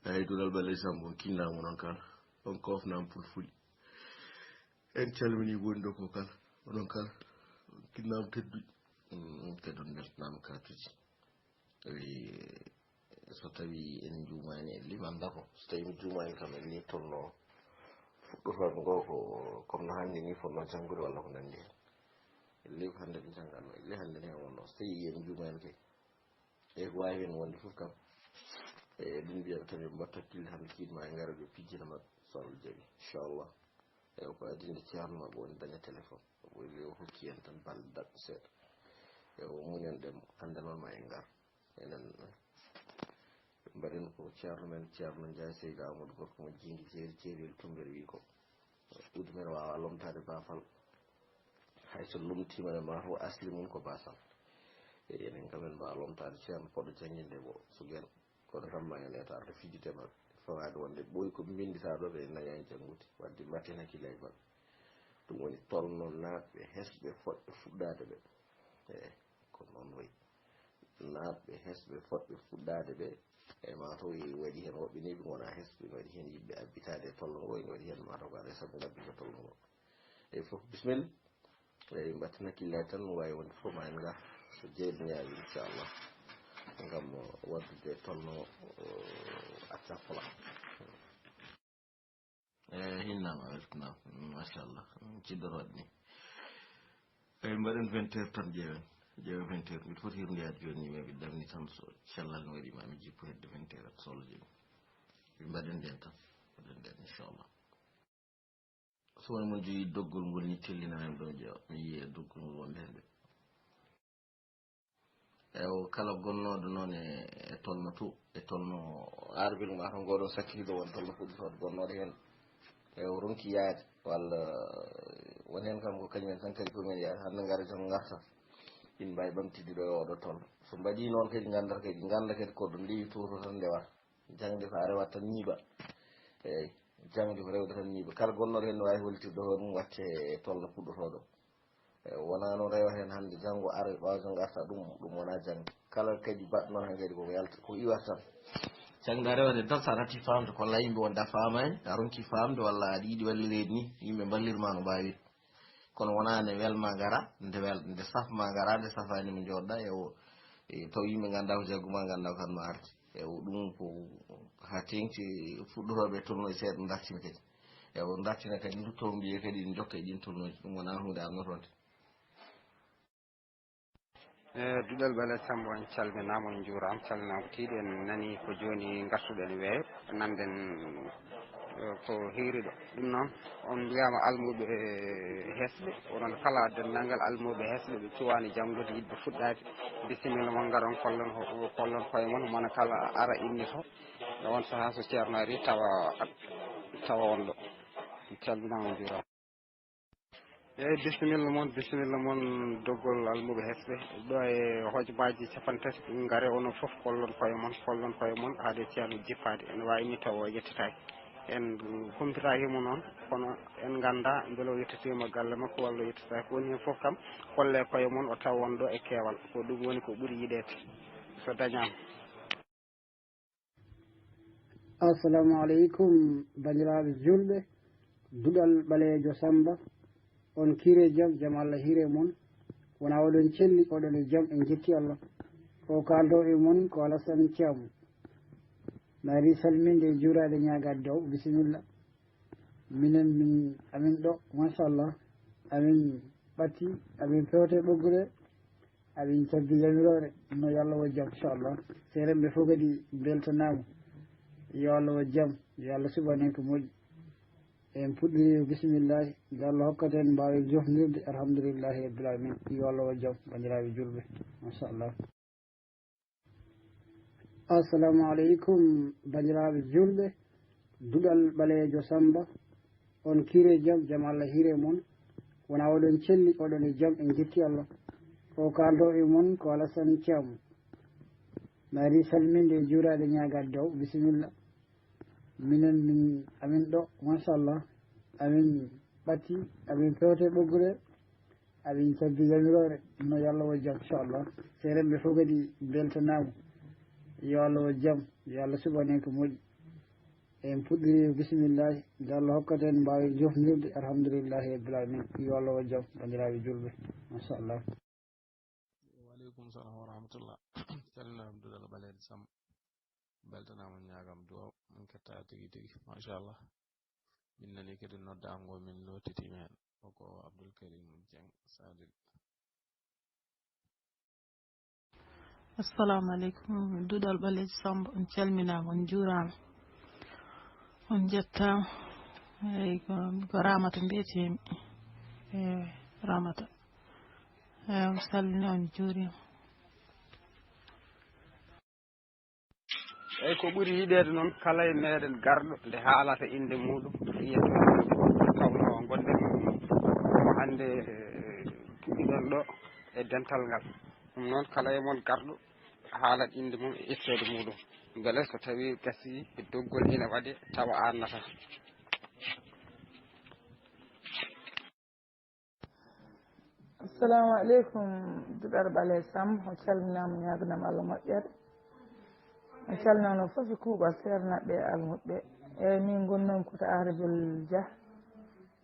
ay dulal balay sambo kinnamu non kala on kofnam fulfuli en calmini wonde ko kala onon kala kinnam tedduɗi teddon beltanama katuji tawi so tawi en jumani en limanda ko so tawi mi jumani kam en ni tolno fuɗɗotoɓe ngo ko comme no hanndi ni fonno janngude walla ko nanndi hen elli ko hannde ɓe jannganno elli hannde hen wonno so tawi en jumani kay e ko wawi hen wonde fof kam e ɗum mbiyaɓe tan yo mbattu hakkille hannde kiidma e ngara ɓe pijjina maɓɓe so Allah jaaɓi inchallah e ko adinde ceerno maɓɓe woni daña téléphone ɓoyli o hokki en tan balɗe daɓɓe seeɗa e o muñan ɗen hannde noon ma en ngar enen mbaɗen ko ceerno men ceerno Ndiaye Seydou Amadou gorko mo jingi jeeri jeerel tumbere wi ko ɓuude men wawa lomtade bafal hayso lumtimane mataw asli mum ko basal e enen kam en mbawa lomtade ceerno poɗɗo jangguinde bo so guen kono kam ma en etarde fijjude maɓɓe fawade wonde ɓooyi ko bindita ɗo ɓe nañani janggude wadde mbatten hakkille e maɓɓe ɗum woni tolno naatɓe hesɓe foɗɓe fuɗɗade ɓe e ko noon wayi naatɓe hesɓe foɗɓe fuɗɗade ɓe e mataw waɗi hen woɓɓe ni ɓe gona hesɓe ne waɗi hen yimɓe abbitade e tolno ngo ene waɗi hen mataw ko aɗa saabu gabbito tolno ngo e foof bisimilla eyi mbatten hakkillade tan wawi wonde fof ma en gar so jeyɗo ñaawi inchallah gam waddude tolno acca fola e hinnama weltanama machallah ciddoroɗe ni eyi mbaɗen 20 heures tan ƴeewen 20 heures mbiɗa foti hirndiyade joni ni mais ɓe damni tan so cellal ne waɗima mi jippo hedde 20 heures so Allah jaaɓi ɓe mbaɗen nden tan mbaɗen nden inchallah so woni mon jogi doggol ngol ni tellinamen ɗo ƴeewa mi yiiye doggol ngol wonde hen de ewo kala gonnoɗo noon e tolno to e tolno arbil ma tan ngoɗon sakkiriɗo won tolno fuɗɗotoɗo gonnoɗo hen ewo ronki yaade walla woni hen kam ko kañumen tan kadi komin yaade hande gara jom garta in mbawi ɓamtidde ɗo e oɗo tolno so mbaɗi noon kadi ganda kadi koɗo ndewi toto tan ndewata jangde ko a rewat tan ñiiɓa eyyi jangde ko rewde tan ñiiɓa kala gonnoɗo hen ne wawi hollitirde hoɗum watte e tolno fuɗɗotoɗo wona noon rewa hen hande janggo ara ɓawde garta ɗum wona jangde kala kadi baɗɗo noon hen kadi koko yalta ko iwata tan jangde a rewade tan sa natti famde ko walla yimɓe wonde a famani a ronki famde walla aɗa yiiɗi wallirede ni yimɓe ballirma no mbawir kono wona nde welma gara nde safma gara nde safani mo joɗɗa e taw yimɓe ganda ko jagguma ganda ko kanma arde ewo ɗum ko ha tengti fuɗɗotoɓe tolno e seeɗa dartina kadi ewo dartina kadi dutto mbiye kadi ne jokka e ɗin tolnoji ɗum wona hunde arnotonde duɗal Bala Sambo en calminama en juurama calminama ko tiiɗi en nani ko joni gartuɗen weeyo nanden ko heeriɗo ɗum noon on mbiyama almuɓe hesɓe onon kala denndangal almuɓe hesɓe ɓe cuwani janggude yidɓe fuɗɗade bisimilla moon garon kollon koye moon mona kala ara inni to e on saaha so ceerno ari tawa on ɗo calminama en juurama eyyi bisimilla moon doggol almuɓe hesɓe ɗo e hojomaji capantati gaare onon foof kollon koye moon haade ceerno jippade ene wawi ni taw o yettataki en humpitakimo noon kono en ganda beele o yettatima galle makko walla o yettataki woni hen foof kam kolle koye moon o tawa on ɗo e keewal ko ɗum woni ko ɓuuri yiɗede so dañama. assalamu aleykum bandiraɓe julɓe duɗal ɓalejo Samba on kiire jaam Allah hiire moon wona oɗon celli oɗon e jaam en jetti Allah o kaldo e moon ko Alassane Thiam nari salminde e juurade ñagade dow bisimilla minen amin ɗo machallah amin ɓatti amin fewte ɓoggude amin cabbi yamirore no yo Allah wo jaam inchallah seremɓe fof kadi beltanama yo Allah wo jaam yo Allah suɓanen ko moƴƴi en puɗɗori bisimillahi yo Allah hokkaten mbawen jofnirde alhamdoulillahi rabbil alamin yo Allah wo jaam bandiraɓe julɓe machallah assalamu aleykum bandiraɓe julɓe duɗal ɓalejo Samba on kiire jaam Allah hiire moon wona oɗon celli oɗon e jaam en jetti Allah o kaldo e moon ko Alassane Thiam nari salminde e juurade ñagade dow bisimilla minen amin ɗo machallah amin ɓatti amin fewte ɓoggude amin cabbi yamirore no yo Allah wo jaam inchallah seremɓe fof kadi beltanama yo Allah wo jaam yo Allah suɓanen ko moƴƴi en puɗɗiri bisimillahi nde Allah hokkata en mbawi jofnirde alhamdoulillahi rabbil alamin yo Allah wa jaam bandiraɓe julɓe machallah. Waleykum salam wa rahmatullah. Calmina Abdoulaye Balede Sam beltanama ñagam duwaw min ketta tigi tigi machallah. Min nani kadi noddango min lotitimi hen koko Abdoul Karim Dieng Sadil. Assalamu alaikum Dudal Balede Samb on calminama on juurama on jettama eyyi ko Ramata mbiyetemi Ramata on salmini on juurima. eyyi ko ɓuuri yiɗede noon kala e meɗen garɗo nde haalata inde muɗum yiyata tawno gonɗen omo hande puɗɗiɗon ɗo e dental ngal ɗum noon kala e moon garɗo haalat inde mum e ittede muɗum beele so tawi gasi e doggol ina waɗe tawa annata. Assalamu aleykum Duɗal Balede Samb on calminama ñaganama Allah moƴƴere on calminama foof e kuuɓal sernaɓe e almuɓe eyyi min gonnomi koto Arabel Dia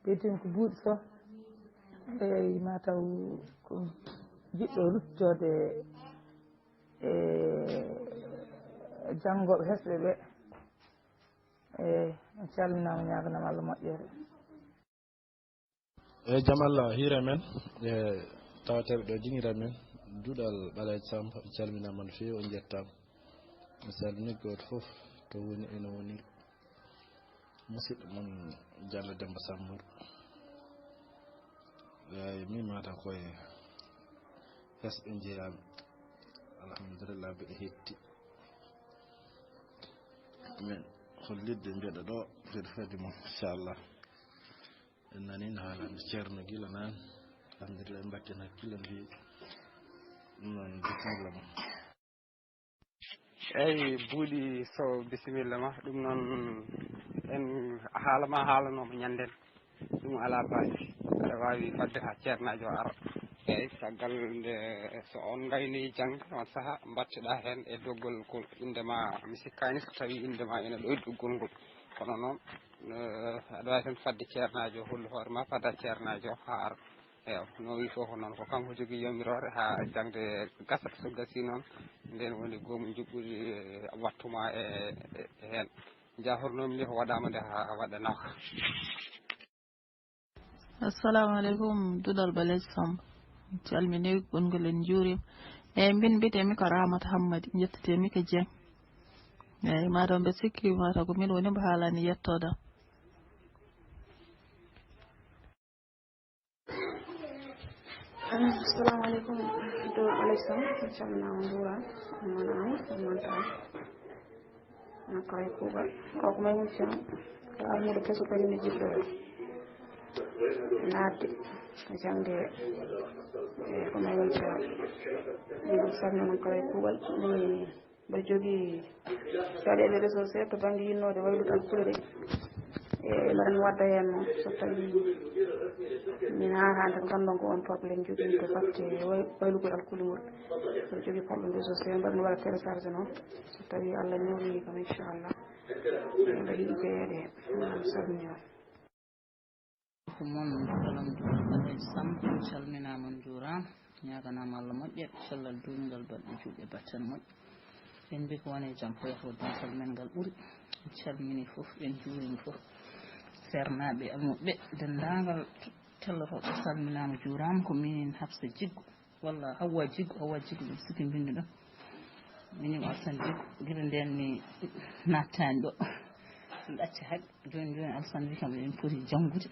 ɓeytimi ko Buuɗi Sow eyyi mataw ko jiɗɗo ruttode e janggoɓe hesɓe ɓe eyyi on calminama ñaganama Allah moƴƴere. e Jamal hiire men e tawateɓe ɗo jingira men Duɗal Balede Samb calminama no fewi on jettama mi salmini goto foof to woni ene woni musidɗo moon Diallo Demba Sammour eyyi min mata koye hesɓe jeeyami alhamdulillah mbiɗa hetti min hollidde mbiɗa ɗo mbiɗa fadi moon inchallah en nani no haalande ceerno guila nane alhamdulillah en batten hakkille no fewi ɗum noon bisimilla ma. eyyi Buuɗi Sow bisimilla ma ɗum noon en haala ma haalanoma ñanden ɗum ala baasi aɗa wawi fadde ha ceernajo ara eyyi caggal nde so on gayni jangde on saaha batteɗa hen e doggol ko indema mi sikkani so tawi indema ene ɗo e doggol ngol kono noon aɗa wawi tan fadde ceernajo hollu hoore ma fadda ceernajo ha ara eywa no wi foof noon ko kanko jogui yamirore ha jangde gasata so gasi noon nden woni goomu juɓɓudi wattuma e hen jahornomi ni ko waɗama nde ha waɗa nawka. Assalamu aleykum Duɗal Balede Samb calmini gongol en juurima eyyi min mbiyetemi ko Ramata Hammadi jettetemi ko Dieng eyyi mataw mbe sikki mataw ko min woni mbo haalani yettodam. Assalamu aleykum Duɗal Balede Samb on calminama juurama on manama on mantama nakka e kuuɓal koko may mission ko almuɗo keso kadi ne jiɗɗo nadde ko jangde e ko may mission ɗum salminama kala e kuuɓal ni mbaɗa jogui caɗele réseau sociaux to banggue yinnode waylutal fulɓe e mbaɗan wadda hen noon so tawi min haatani tan gandon ko on probléme jogui to batte waylugol alkulugol so jogui probléme réseau sociaux mbaɗan waɗa téléchargé noon so tawi Allah ñawni kam inchallah mbaɗa yiiɗi jeeyede hen salminima ko moon kalam Duɗal Balede Samb calminama on juurama ñaganama Allah moƴƴere cellal duungal balɗe juuɗe batten moƴƴe en mbi ko woni jaam foyto dental men ngal ɓuuri en calmini foof en juurima foof sernaɓe almuɓe dendagal tellotoɓe salminama juurama ko min Hafsa Jiggo walla Hawwa Jiggo ɗum sikki mbindi ɗon minin Alsane Jiggo guila nden mi nattani ɗo mi ɗacci haqqe joni Alsane wi kam en poti janggude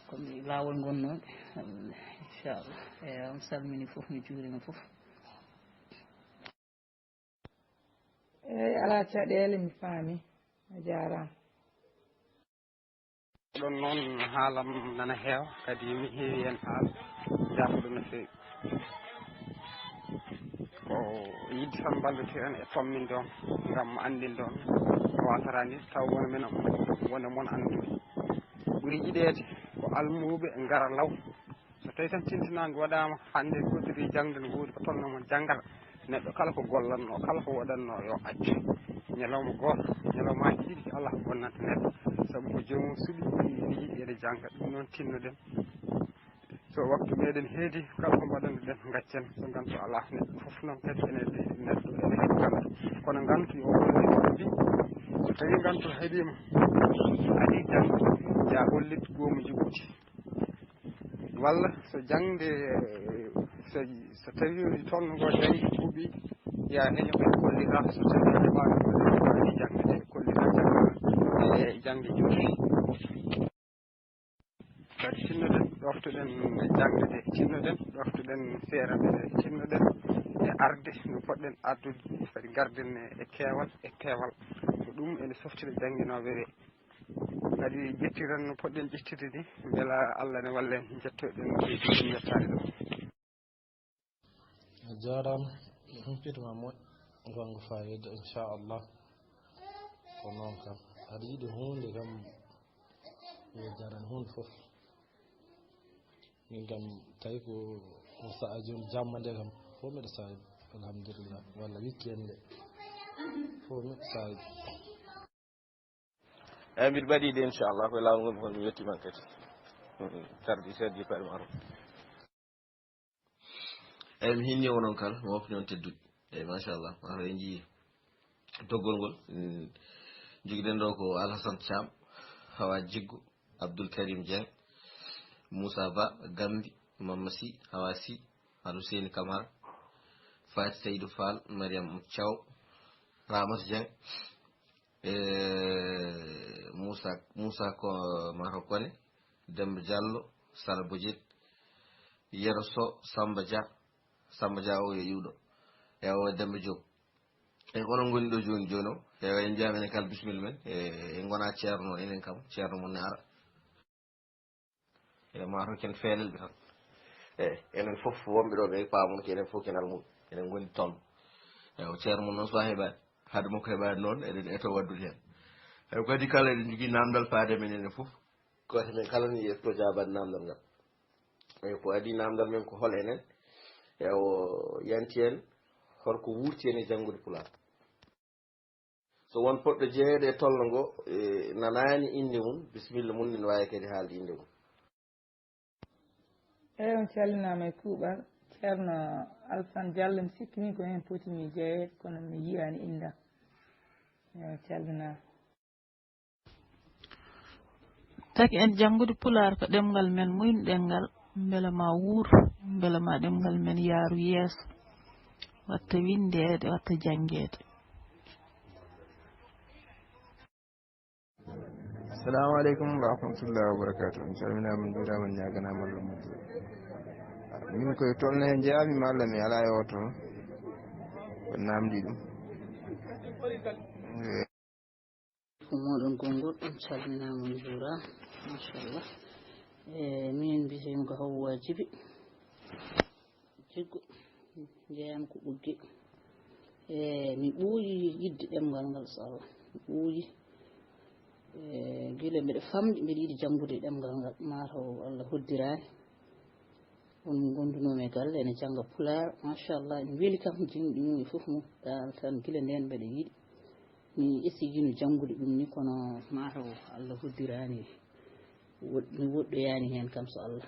komi lawol gonnoɓe inchallah eyyi on salmini foof mi juurima foof. eyyi ala caɗele mi faami a jarama. ɗon noon haalam nana heewa kadi mi heewi hen haala jafoɗo no fewi ko yidde tan mballete en e famminde on gam andinde on wasata ni taw wona men wona moon andude ɓuuri yiɗede ko almuɓe ngara law so tawi tan tintinague waɗama hande goɗɗiri jangde ne woodi ko tolno moon janggal neɗɗo kala ko gollatno kala ko waɗatno yo accu ñalawma goto ñalawmaji ɗiɗi Allah ko bonnanta neɗɗo saabu ko jomum suuɗi ne yiiɗi ede jangga ɗum noon tinnoɗen so waktu meɗen heedi kala ko mbaɗannoɗen gaccen so gantu ala neɗɗo foof noon kadi neɗɗo ene heeɓi gantu kono gantu yo hollitde mbi so tawi gantu heeɓima adi jangde ya hollit goomu jogoti walla so jangde so tawi tolno ngo jangi ɓuuɓi ya heño ɓe kollita so tawi heɓani kollita adi jangde de kollita jangga e jangde jooɗi kadi tinnoɗen ɗoftoɗen jangde de tinnoɗen ɗoftoɗen feere nde tinnoɗen e arde no poɗɗen ardude kadi garden e keewal so ɗum ene softira jannginoɓe ɓe kadi ƴettiren no poɗɗen ƴettirde ni beela Allah ne wallen jettoɗen ɗum yettade ɗo a jarama humpitoma moƴƴo gonga fayida inchallah ko noon kam aɗa yiiɗi hunde kam yo jaran hunde foof min kam tawi ko saaji jamma nde kam fof mbiɗa saaji alhamdulillah walla weekend nde fof mbiɗa saaji eyyi mbiɗa mbaɗide inchallah koye lawol ngol kon mi yettiman kadi tardi serdi paɗe maro eyyi mi hinni onon kala mi wopni on teddude eyyi machallah mataw en jii doggol ngol joguiɗen ɗo ko Alhassane Thiam Hawa Jiggo Abdoul Karim Dieng Moussa Ba Gambi Mamma Sy Hawa Sy Alhousseyni Camara Fati Seydou Fall Mariam Thiaw Ramata Dieng Moussa ko Mata Kone Demba Diallo Sara Bodiet Yero So Samba Dia o yo iwɗo e o Demba Diop e onon goni ɗo joni joni o en jami kala bisimilla men e gona ceerno enen kam ceerno mon ne ara e mataw ken feenelɓe tan enen foof wonɓe ɗo ɓe pamon ko enen foof ken almuɓe enen goni toon o ceerno mon noon so heeɓani haade makko heeɓani noon eɗen eto waddude hen eyi kadi kala eɗen jogui namdal faade men enen foof goto men kala ne yetto jabade namdal ngal eyi ko adi namdal men ko hol enen e o yanti en holko wurti en e janggude Pulaar so won poɗɗo jeeyede e tolno ngo nanani inde mum bisimilla mum ne wawi kadi haalde inde mum eyi on callinama e kuuɓal ceerno Alassane Diallo mi sikkimi ko hen potimi jeeyede kono mi yiyani indam eyi calminama taki en janngude Pulaar ko ɗemngal men muynoɗen ngal beela ma wuur beela ma ɗemngal men yaaru yeeso watta windeede watta janngeede assalamu aleykum wa rahmatullahi wa barakatuh mi salminama min juurama min ñaganama Allah moƴƴo min koye tolno he jeeyami mi Allah mi ala e oto ko namdi ɗum ko moɗon gongol on calminama mi juurama machallah min mbiyetemi ko Hawwa Djiby Jiggo jeeyami ko ɓugge mi ɓooyi yidde ɗemgal ngal so Allah mi ɓooyi gila mbiɗa famɗi mbiɗa yiɗi janngude ɗemgal ngal mataw Allah hoddirani on gondunomi e galle ene jangga Pulaar machallah mi weeli kam jinɗi mum e foof mum dal tan gila nden mbiɗa yiiɗi mi essigino janngude ɗum ni kono mataw Allah hoddirani mi woɗɗoyani hen kam so Allah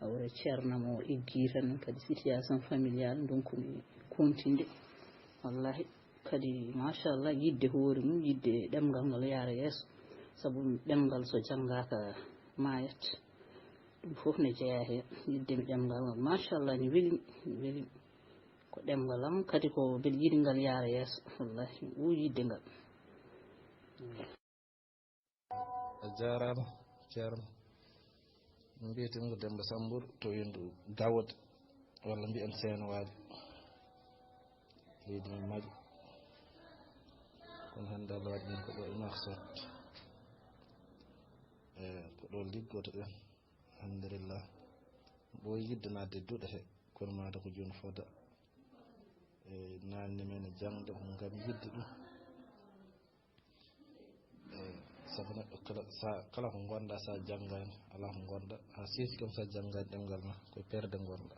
hawre ceernam o eggi tan kadi situation familial donc mi continde wallahi kadi machallah yidde hoore mum yidde ɗemgal ngal yaara yeeso sabu ɗemgal so janngaka mayat ɗum fof ne jeeya heen yidde mi ɗemgal ngal machallah mi welimi ko ɗemgal am kadi ko mbeɗa yiɗi ngal yaara yeeso wallahi mi ɓuuri yidde ngal a jarama ceerno min mbiyetemi ko Demba Sambour to yendu Gawode walla mbiyen Seeno Waali leydi men Maƴo kono hannde Allah waɗi min ko ɗo e Nouakchott ko ɗo liggoto ɗen alhamdulillah ɓooyi yidde nadde duɗa he kono mata ko joni foda nanni men e jangde ko ngam yidde ɗum sabu neɗɗo kala ko gonɗa sa janggani ala ko gonɗa ha sirti kam sa janggani ɗemgal ma koye perde gonɗa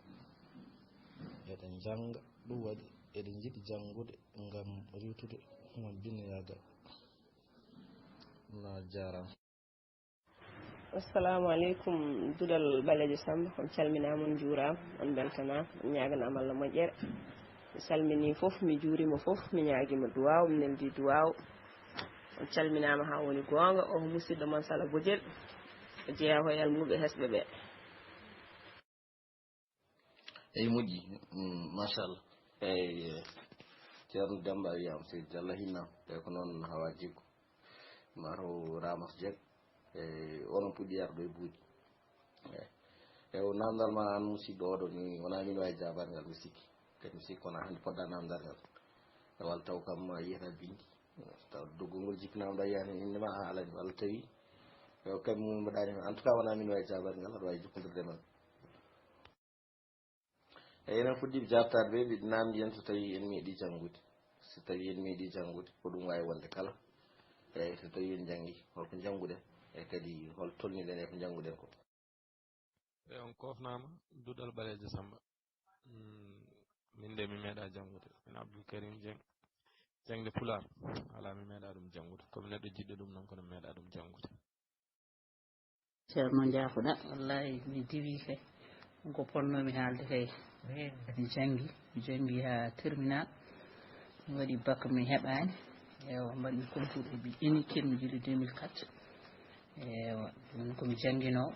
eɗen jangga ɗum waɗi eɗen jiɗi janngude ngam riwtude mon binnoyaga na jarama. assalamu aleykum duɗal ɓalejo Samba, on calminama on juurama on beltana on ñaganama Allah moƴƴere. mi salmini foof mi juurima foof mi ñaguima duwaw mi neldi duwaw. on calminama ha woni gonga o musidɗo moon Sala Bodiel o jeeya koye almuɓe hesɓe ɓe. eyyi moƴƴi machallah. eyyi ceerno Demba wiyama seydi Diallo hinnama e ko noon hawa jikku mataw Ramatou Dieng onon puɗɗi yardo e buuɗi e o namdal ma an musidɗo oɗo ni wona min wawi jabar ngal mi sikki kadi mi sikki kono hande poɗɗa namdal ngal walla taw kam yiyata bindi taw doggolngol jipinama ɗo yiyani indema haalani walla tawi o kam mbaɗani en tout cas wona min wawi jabar ngal aɗa wawi jokkodirde man. eyyi enen fuɗɗiɓe jabtade ɓe ɓiɗe namdi en so tawi en meeɗi janggude so tawi en meeɗi janggude ko ɗum wawi wonde kala eyyi so tawi en janggui holko jangguɗen e kadi hol tolniɗen e ko jangguɗen ko. e on kofnama duɗal ɓalejo Samba. min de mi meeɗa janggude min Abdoul Karim Dieng jangde pular ala mi meeɗa ɗum janggude komi neɗɗo jiɗɗo ɗum noon kono mi meeɗa ɗum janggude. ceerno jaafuɗa wallahi mi diwi kay ko ponnomi haalde kay mi jangi ha terminal mi waɗi bac mi heɓani ewa mbaɗmi concours e ɓiƴƴini kirmi jiɗi 2004 ewa ɗum komi jangguinowo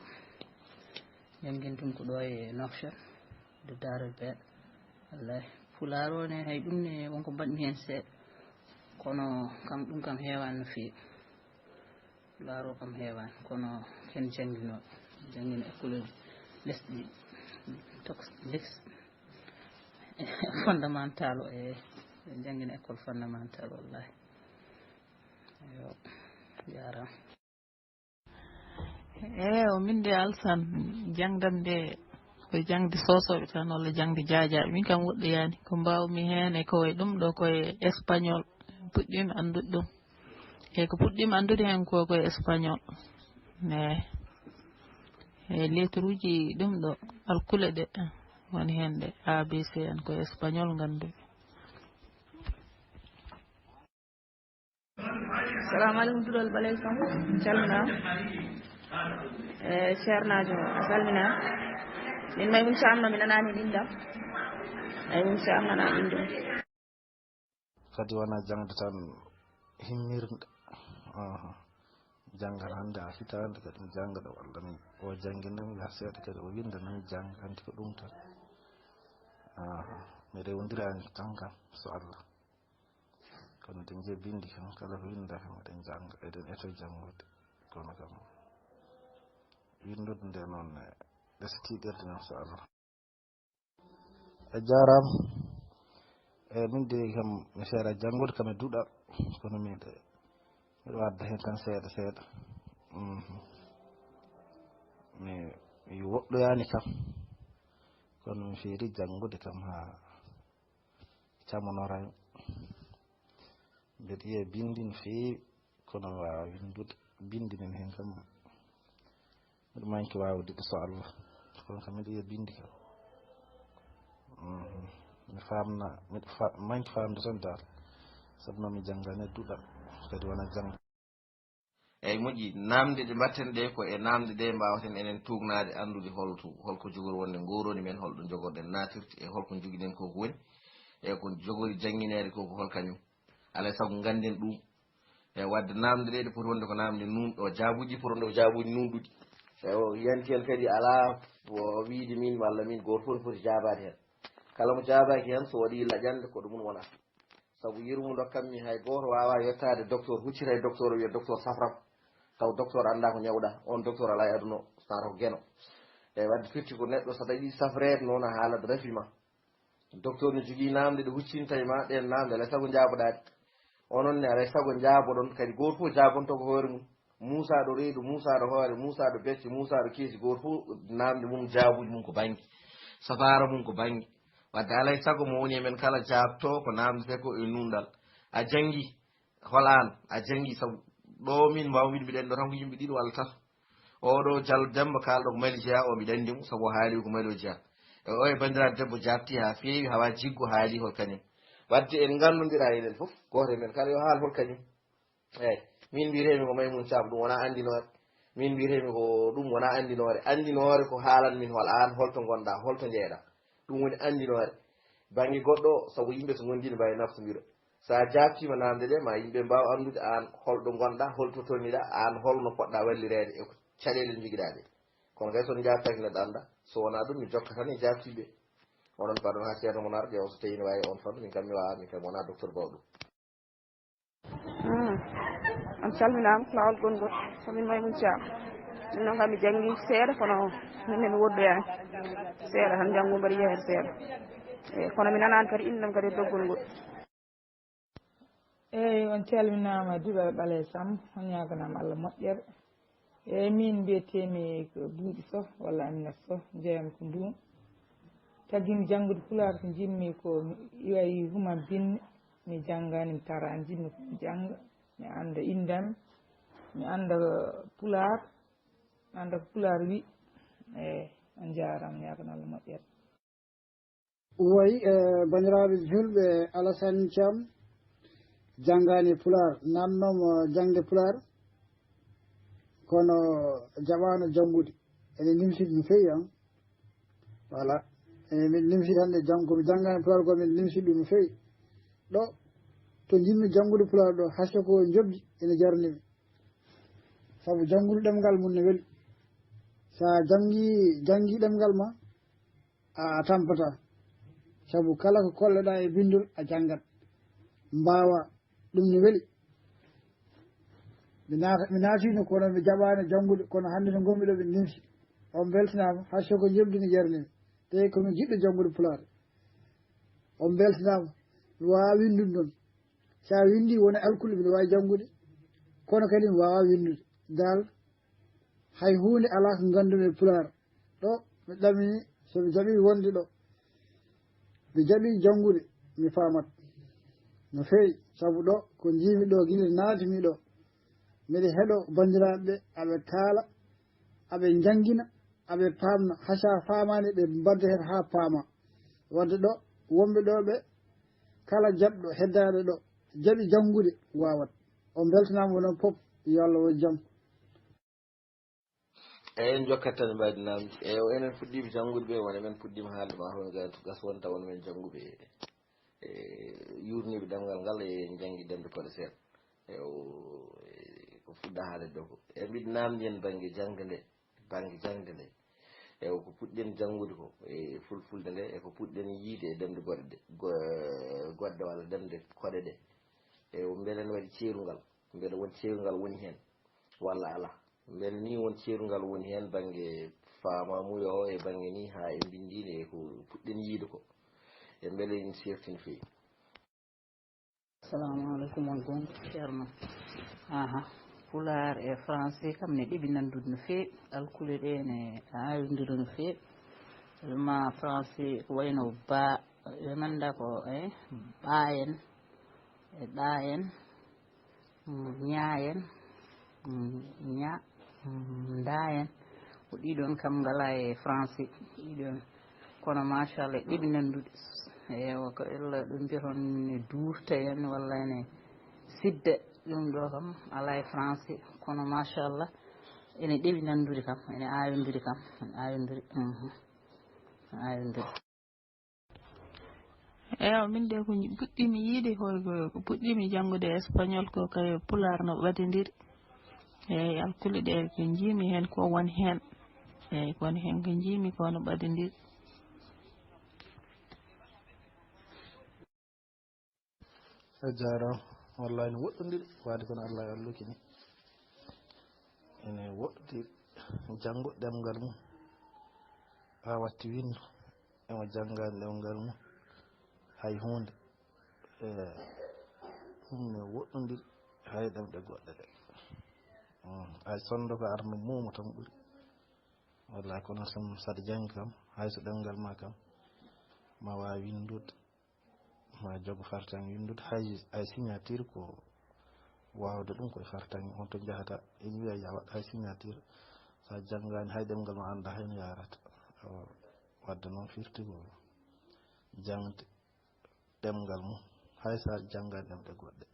janguintum ko ɗo e Nouakchott de Darel Beɗa. wallahi pular o ne hay ɗum ne wonko mbaɗmi hen seeɗa kono kam ɗum kam heewani no feewi. pular o kam heewani kono ken janguinoɓe janguino école lesɗi lex fondamental o e janguino école fondamental wallahi yo jarama. o min de Alsane jangdam de koye jangde sosoɓe tan walla jangde jaajaɓe min kam woɗɗoyani ko mbawmi hen e koye ɗum ɗo koye espagnol puɗɗimi andude ɗum eyyi ko puɗɗimi andude hen ko koye espagnol e lettre uji ɗum ɗo alkule ɗe woni hen ɗe ABC en koye espagnol ganduɗe. assalamu aleykum duɗal ɓalejo Samba calminama ceernajo a salminama min may Moussa Amna mi nanani ɗindam ay Moussa Amna na ɗindum kadi wona jangde tan himmirde janggal hande a hitande kadi mi janggaɗo walla mi o jangguindemi yaha seeɗa kadi o winda nami jangga hanti ko ɗum tan mi rewdirani tan kam so Allah kono eɗen jiiya bindi kam kala ko windaka eɗen jangga eɗen eto janggude kono kam windude nde noon ɗesa tiɗirde noon so Allah. e jarama min de kam mi seeɗa janggude kam e duɗal kono miɗo wadda hen tan seeɗa seeɗa mi woɗɗoyani kam kono mi feeri janggude kam ha camonorami mbeɗa yiya bindi no feewi kono mi wawa windude bindi min hen kam mbiɗa manki wawde so Allah kono kam mbiɗa yiya bindi kam mi famna mbiɗa manki famde tan dal saabu noon mi janggani e duɗal kadi wona jangga. eyyi moƴƴi namde ɗe mbatten ɗe ko e namde ɗe mbawaten enen tugnade andude holko jogori wonde gowroni men holɗo jogorɗen natirte e holko joguiɗen koko woni e ko jogori jangguinede koko hol kañum alay saago ganden ɗum e wadde namde ɗe poti wonde ko namde nunɗo jaabuji poti wonde ko jaabuji nunɗuɗi e yanti hen kadi ala wiide min walla min goto foof foti jabade hen kala mo jabaki hen so waɗi laƴande ko ɗum wona saabu yirmu dokkatmi hay goto wawa yettade docteur huccita e docteur wiya docteur safram taw docteur anda ko ñawɗa on docteur ala e aduna o tawata ko gueno eyyi wadde firti ko neɗɗo so tawi safrede noon a haalata rafima docteur ne jogui namde ɗe huccinta e ma ɗen namde alay saago jaboɗade onon ne alay saago jaboɗon kadi goto foof jabonto ko hoore mum musaɗo reedu musaɗo hoore musaɗo becce musaɗo keesi goto foof namde mum jabuji mum ko banggue safara mum ko banggue wadde alay saago mo woni e men kala jabto ko namdete ko e nunɗal a janggui holan a janggui saabu ɗo min mbawmi mbiɗen ɗo tan ko yimɓe ɗiɗo walla tato oɗo Diallo Demba kalɗo ko Mali Jeya o mbiɗa andi mo saabu o haali ko Mali o Jeya e o e bandiraɗo debbo jabti ha feewi hawa jiggo haali hol kañum wadde en gandodira enen fof goto men kala yo haal hol kañum eyyi min mbiyetemi ko Maymoun Thiam ɗum wona andinore min mbiyetemi ko ɗum wona andinore ko haalan min hol an holto gonɗa holto jeeɗa ɗum woni andinore banggue goɗɗo saabu yimɓe so gondini mbawi naftodira sa jabtima namde ɗe ma yimɓe mbawa andude an holɗo gonɗa holto tolniɗa an holno poɗɗa wallirede e caɗele joguiɗa ɗe kono kay son jabtaki neɗɗo anda so wona ɗum mi jokka tan e jabtiɓe onon pardon ha ceerno mon ar ƴeewa so tawi ne wawi on fannu min kam mi wawa min kam wona docteur bawɗum on calminama lawol gongol somin Maymoun Thiam min noon kam mi janggi seeɗa kono minne mi woddoyani seeɗa tan janggo mbaɗa yiya hen seeɗa eyyi kono mi nanani kadi indam kadi e doggol ngol eyyi on calminama Duɓel Ɓale Samb on ñaganama Allah moƴƴere eyyi min mbiyetemi ko Buuɗi Sow walla Aminata Sow jeeyami ko Mboum taggimi janggude Pulaar ko jinmi ko mi wayi Human Binne mi janggani mi tarani jinmi ko mi jangga mi anda indam mi anda Pulaar mi anda ko Pulaar wi eyyi on jarama ñagana Allah moƴƴere woyi bandiraɓe julɓe Alassane Thiam janggani Pulaar nannomo jangde Pulaar kono jaɓano janggude ene nimsiɗi no fewi an voilà min nimsiɗi hande komi janggani Pulaar ko min nimsiɗi no fewi ɗo to jinmi janggude Pulaar ɗo haske ko jobdi ene jarnimi saabu janggude ɗemgal mum ne weeli sa janggi ɗemgal ma a tampata saabu kala ko kolleɗa e bindol a janggat mbawa ɗum ne weeli mi naatino kono mi jaɓani janggude kono hande no gommi ɗo ɓe nimsi on beltanama haske ko jobdi ne jarnimi tawi komin jiɗɗo janggude Pulaar on beltanama mi wawa windude noon sa windi wona alkule mbiɗa wawi janggude kono kadi mi wawa windude dal hay hunde ala ko gandumi e Pulaar ɗo mi ɗamini somi jaɓi wonde ɗo mi jaɓi janggude mi famat no fewi saabu ɗo ko jiimi ɗo guila naatimi ɗo mbiɗa heeɗo bandiraɓeɓe aɓe kaala aɓe jangguina aɓe pamna hasa famani ɓe mbadda hen ha paama wadde ɗo wonɓe ɗo ɓe kala jaɓɗo heddade ɗo jaɓi janggude wawat on beltanama wonon poof yo Allah woon jaam eyyi en jokkat tan mbaydi namdi eyyi enen puɗɗima janggude ɓe wona men puɗɗima haalde ma hono gas wonta won men jangguɓe e yurniɓe ɗemgal ngal e janggi demde koɗe seeɗa ko fuɗɗa haalde ɗo ko e mbiɗa namdi en banggue jangde nde e ko puɗɗen janggude ko e fulfulde nde eko puɗɗen yiide e demde goɗɗe walla demde koɗe ɗe e beele ne waɗi ceerungal beele won ceerungal woni hen walla ala beele ni won ceerungal woni hen banggue famamuyo o e banggue ni ha e bindini e ko puɗɗen yiide ko e beele en certi no fewi assalamu aleykum on gonga ceerno Pulaar e français kam ne ɗiɓi nandude no fewi alkule ɗe ne awidira no fewi ma français ko wayno ba ɓe manda ko ɓa en e ɗa en ña en ña nda en ko ɗiɗon kam ngala e français ɗiɗon kono machallah ɗiɓi nandude ewa ko ella ɗum mbiyaton ne duurta en walla ene sidda ɗum ɗo kam ala e français kono machallah ene ɗeɓi nandude kam ene awidiri kam ene awidiri ewa min de ko puɗɗimi yiide ko puɗɗimi janggude espagnol ko kay Pulaar no waɗidiri eyyi alkule ɗe ko jiimi hen ko woni hen eyyi ko woni hen ko jiimi ko no ɓadidiri a jarama wallahi ne woɗɗodiri wade kono Allah e alluki ni ene woɗɗodiri janggo ɗemgal mum ha watti windu emo janggani ɗemgal mum hay hunde ɗum ne woɗɗodiri hay ɗemɗe goɗɗe ɗe hay sondo ko arno muuma tan ɓuuri wallahi kono saɗa janggi kam hayso ɗemgal ma kam ma wawi windude ma jogo fartan windude hay signature ko wawde ɗum koye fartan on to jahata ene wiya ya waɗ hay signature sa janggani hay ɗemgal ma anda hayno yarata wadde noon firti ko jangde ɗemgal mum hay sa jannga ɗemɗe goɗɗe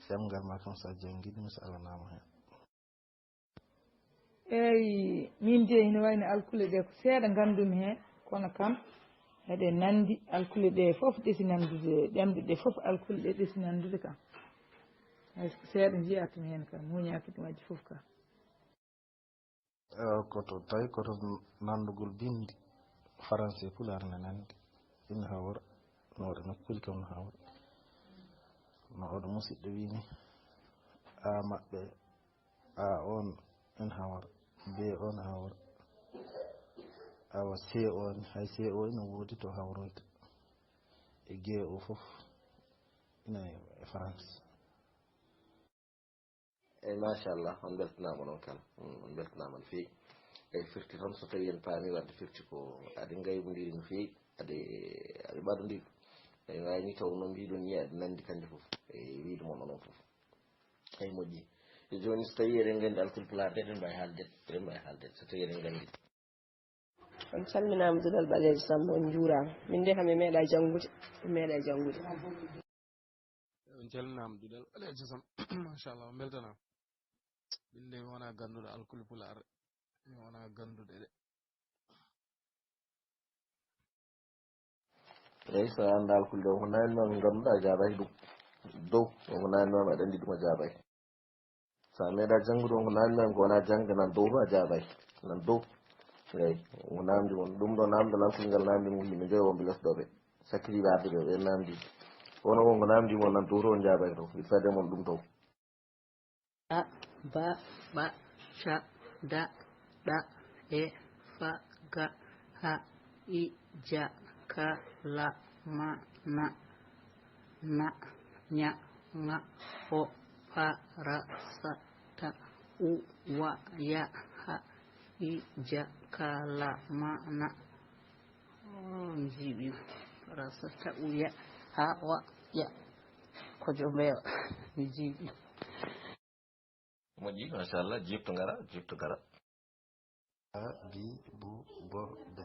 ɗemgal ma kam sa janngiɗi mi salanama hen. eyyi min de ene wayno alkule ɗe ko seeɗa gandumi hen kono kam eɗe nandi alkule ɗe foof ɗesi nandude ɗemɗe ɗe foof alkule ɗe ɗesi nandude kam hay ko seeɗa jiyatmi hen kam muñaki ɗum majji foof kam. koto tawi koto nandugol bindi français pulaar ne nandi ina hawra no waɗa nokkuli kam no hawra no oɗo musidɗo wini a maɓɓe a on ina hawra b on hawra awa c on hay c o ina woodi to hawroyta e g o fof ina e france. eyyi machallah on beltanama noon kala on beltanama no fewi eyyi firti tan so tawi en paami wadde firti ko aɗa gaybodiri no fewi aɗa ɓaɗodiri eyyi wayni taw no mbiɗon ni aɗa nandi kanje foof e wiide moon onon foof eyyi moƴƴi e joni so tawi eɗen gandi alkul pulaar de eɗen mbawi haalde so tawi eɗen gandi. on calminama Doudal Baleji Samba on juurama min de kam mi meeɗa janggude on calminama Doudal Baleji Samba machallah on beltanama min de mi wona ganduɗo alkul pulaar mi wona ganduɗe ɗe. eyyi so anda alkul ɗo ko nanimama ganduɗa a jaabaki ɗum dow ko nanimama aɗa andi ɗum a jaabaki sa meeɗa janggude on ko nanimama ko wona jangde nan dow to a jaabaki nan dow eyyi ko namdi won ɗum ɗo namdal alkul ngal namdi mo yimɓe joyi wonɓe lesɗoɓe sakkiriɓe arde ɓe namdi wono wonko namdimo nan dow to on jaabaki to il fade mon ɗum taw a ba ba cha da ɗa e fa ga ha i ja ka la ma na na nya nga o pa ra sa ta u wa ya ha i ja ka la ma na jiɓi ra sa ta u ya ha wa ya ko jombewa mi jiɓi. moƴƴi machallah jibto gara a bi bu bo de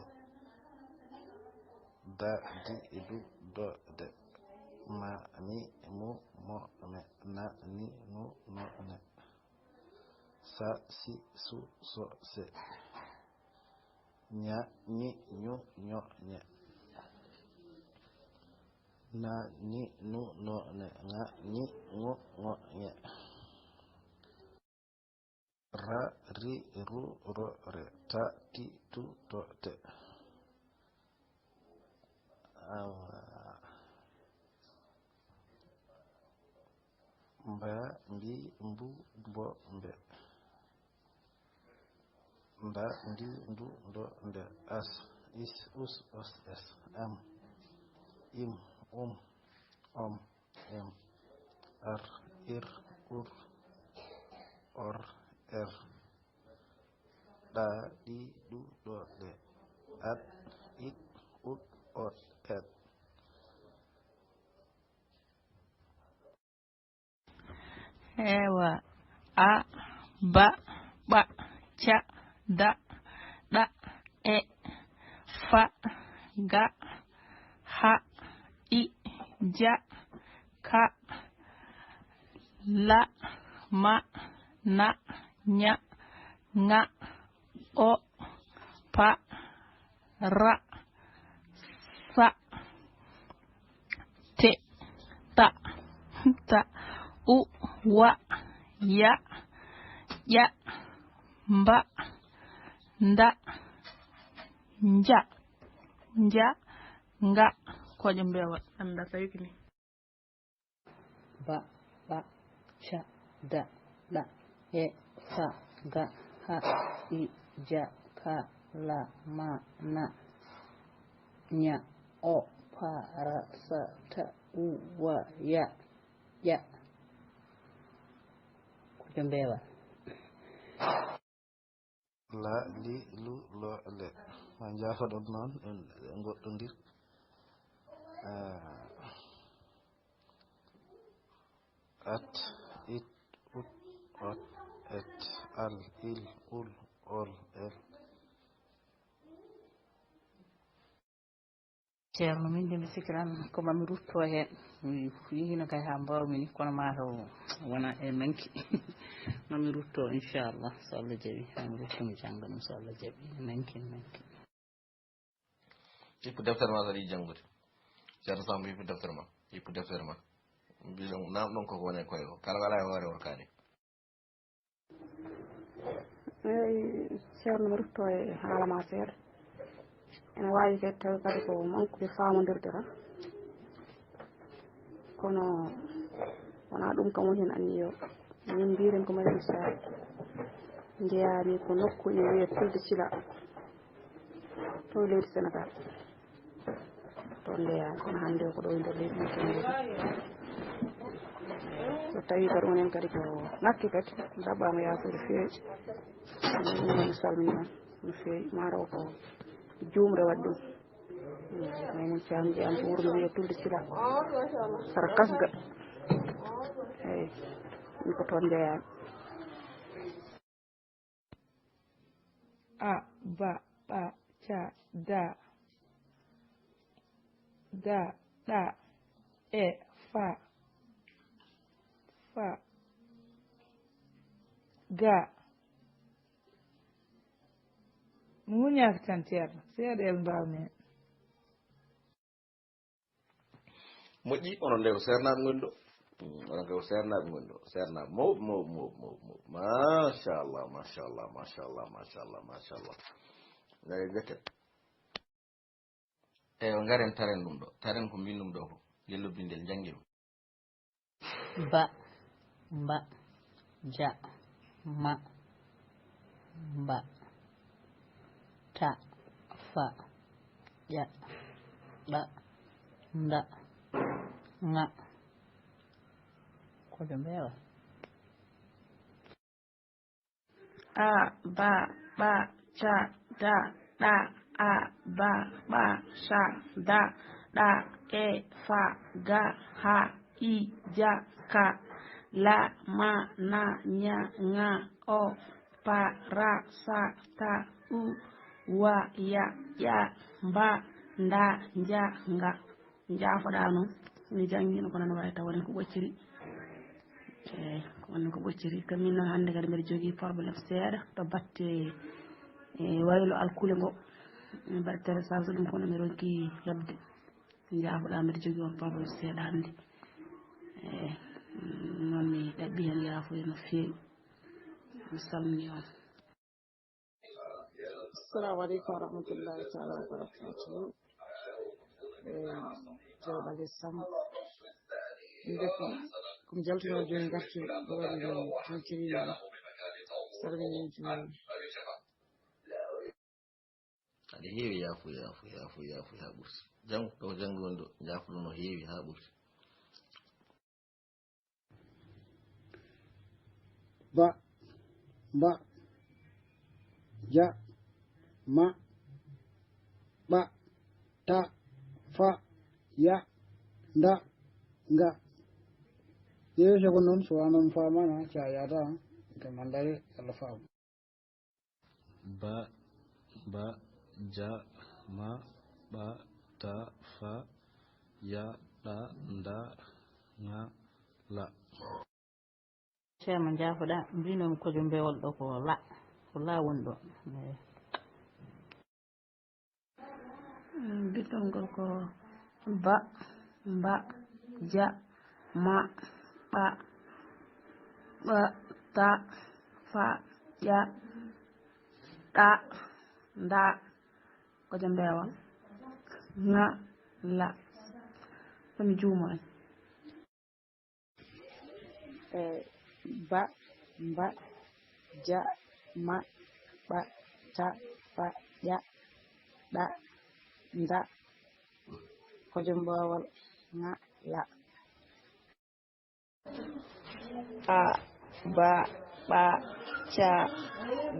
da di du do de ma ni mu mo me na ni nu no ne sa si su so se nya ni nyu nyo nye na ni nu no ne nga ni ngo ngo nye ra ri ru ro re ta ti tu to te mba mbi mbu mbo mbe nda ndi ndu ndo nde as is us os es am im om em ar ir ur or er da di du do de at it ut ot et. ewa a ba ba cha da ɗa e fa ga ha i ja ka la ma na nya nga o pa ra sa te ta ta u wa ya ya mba nda nja nja nga koƴo mbewal anda tawikini ba ba cha da ɗa e fa ga ha i ja ka la ma na nya o pa ra sa ta u wa ya ya koƴo mbewal la li lu lo le ma jaafoɗon noon en goɗɗodir at it ut ot et al il ul ol el ceerno min de mi sikiran ko mami rutto heen mi yihino kay ha mbawmi ni kono mataw wona e manki mami rutto inchallah so Allah jaɓi hami rutto mi jangga ɗum so Allah jaɓi manki yippu deftere ma kadi janngude ceerno Samba yippu deftere ma mbiɗon nam ɗon koko woni e koye o kala wala e hoore workani eyi ceerno mi rutto e haala ma seeɗa ene wawi kadi tawi kadi ko manqude famodirde tan kono wona ɗum kam woni hen anni yo min mbiren ko mari sa jeeyami ko nokku ene wiye Tulde Thilla to leydi Sénégal toon jeeyami kono hannde ko ɗo e nder leydi men Sénégal so tawi kadi onen kadi ko ngakki kadi daɓɓama yafude feewi ɗum mi salminima no feewi mataw ko jumre waɗi ɗum min cam jeyam ko wuuro no wiye Tulde Thilla sara kasga eyyi min ko toon jeeyami a ba ɓa ca da ɗa e fa ga mi muñaki tan ceerno seeɗa el mbawmi hen moƴƴi onon nde ko sernaɓe goni ɗo onon ko sernaɓe goni ɗo sernaɓe mawɓe machallah gari guetten eyi o garen taren ɗum ɗo taren ko mbin ɗum ɗo ko yellobindel janggima ba mba ja ma ba ta fa ja ɗa nda nga kojo mbewa a ba ɓa ca da ɗa a ba ɓa ca da ɗa e fa ga ha i ja ka la ma na nya nga o pa ra sa ta u wa ya ya mba nda ja nga jaafoɗa noon mi janggino kono ne wawi taw wonen ko ɓocciri eyi wonnen ko ɓocciri kam min noon hannde kadi mbiɗa jogui probléme seeɗa to batte waylo alkule ngo mi mbaɗi télécharge ɗum kono mi ronki heɓde jaafoɗa mbiɗa jogui on probléme seeɗa hannde eyi noon mi ɗaɓɓi hen yaafuya no fewi mi salmini on assalamu aleykum wa rahmatullahi taala wa barakatuhu jewɓale Samba inde komi jaltuno joni garti ɗo waɗi ɗo tantiri salmini joni aɗa heewi yaafu ha ɓurti janggo ɗo janggo woni ɗo jaafuɗo no heewi ha ɓurti ba mba ja ma ɓa ta fa ya nda nga yeewte ko noon so wanon famana ca yata to mandari Allah faam ba ba ja ma ɓa ta fa ya ɗa nda nga la ceerno jaafoɗa mbinomi kojo mbewol ɗo ko la woni ɗo bitongol ko ba mba ja ma ɓa ɓa ta fa ya ɗa nda kojo mbewol nga la somi juumoy ba mba ja ma ɓa ta fa ya ɗa nda kojo mbewol nga la a ba ɓa ca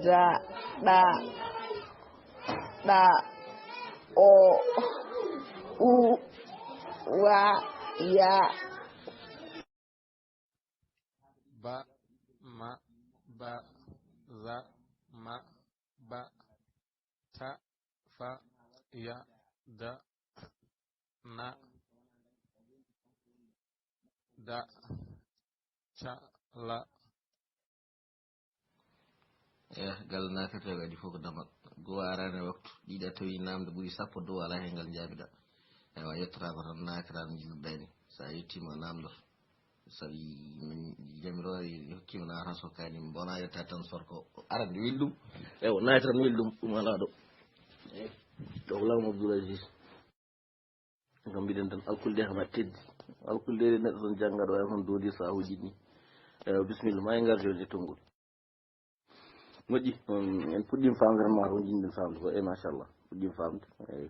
da ɗa ɗa o u wa ya ba ma ba za ma ba ta fa ya da na da ca la gal nafirte waɗi fof ko damal goo arani waktu ɗiɗa tawi namde ɓuuri sappo dow ala hen ngal jaabiɗa ewa yettata ko tan nakirano jinnuɗɗani sa yettima namdoto saɗi jamirori hokkima na tan sokkani bona yetta tan sorko arande welɗum ewa naati tan welɗum ɗum ala ɗo ɗo ko lawma Abdoul Aziz kam mbiɗen tan alkulde ɗe kama teddi alkulde ɗe neɗɗo tan janggaɗo way kon doodi sahuji ɗi ewa bisimilla ma e ngar joni tongol moƴƴi en puɗɗima famde tan mataw jinɗen famde ko e machallah puɗɗima famde eyyi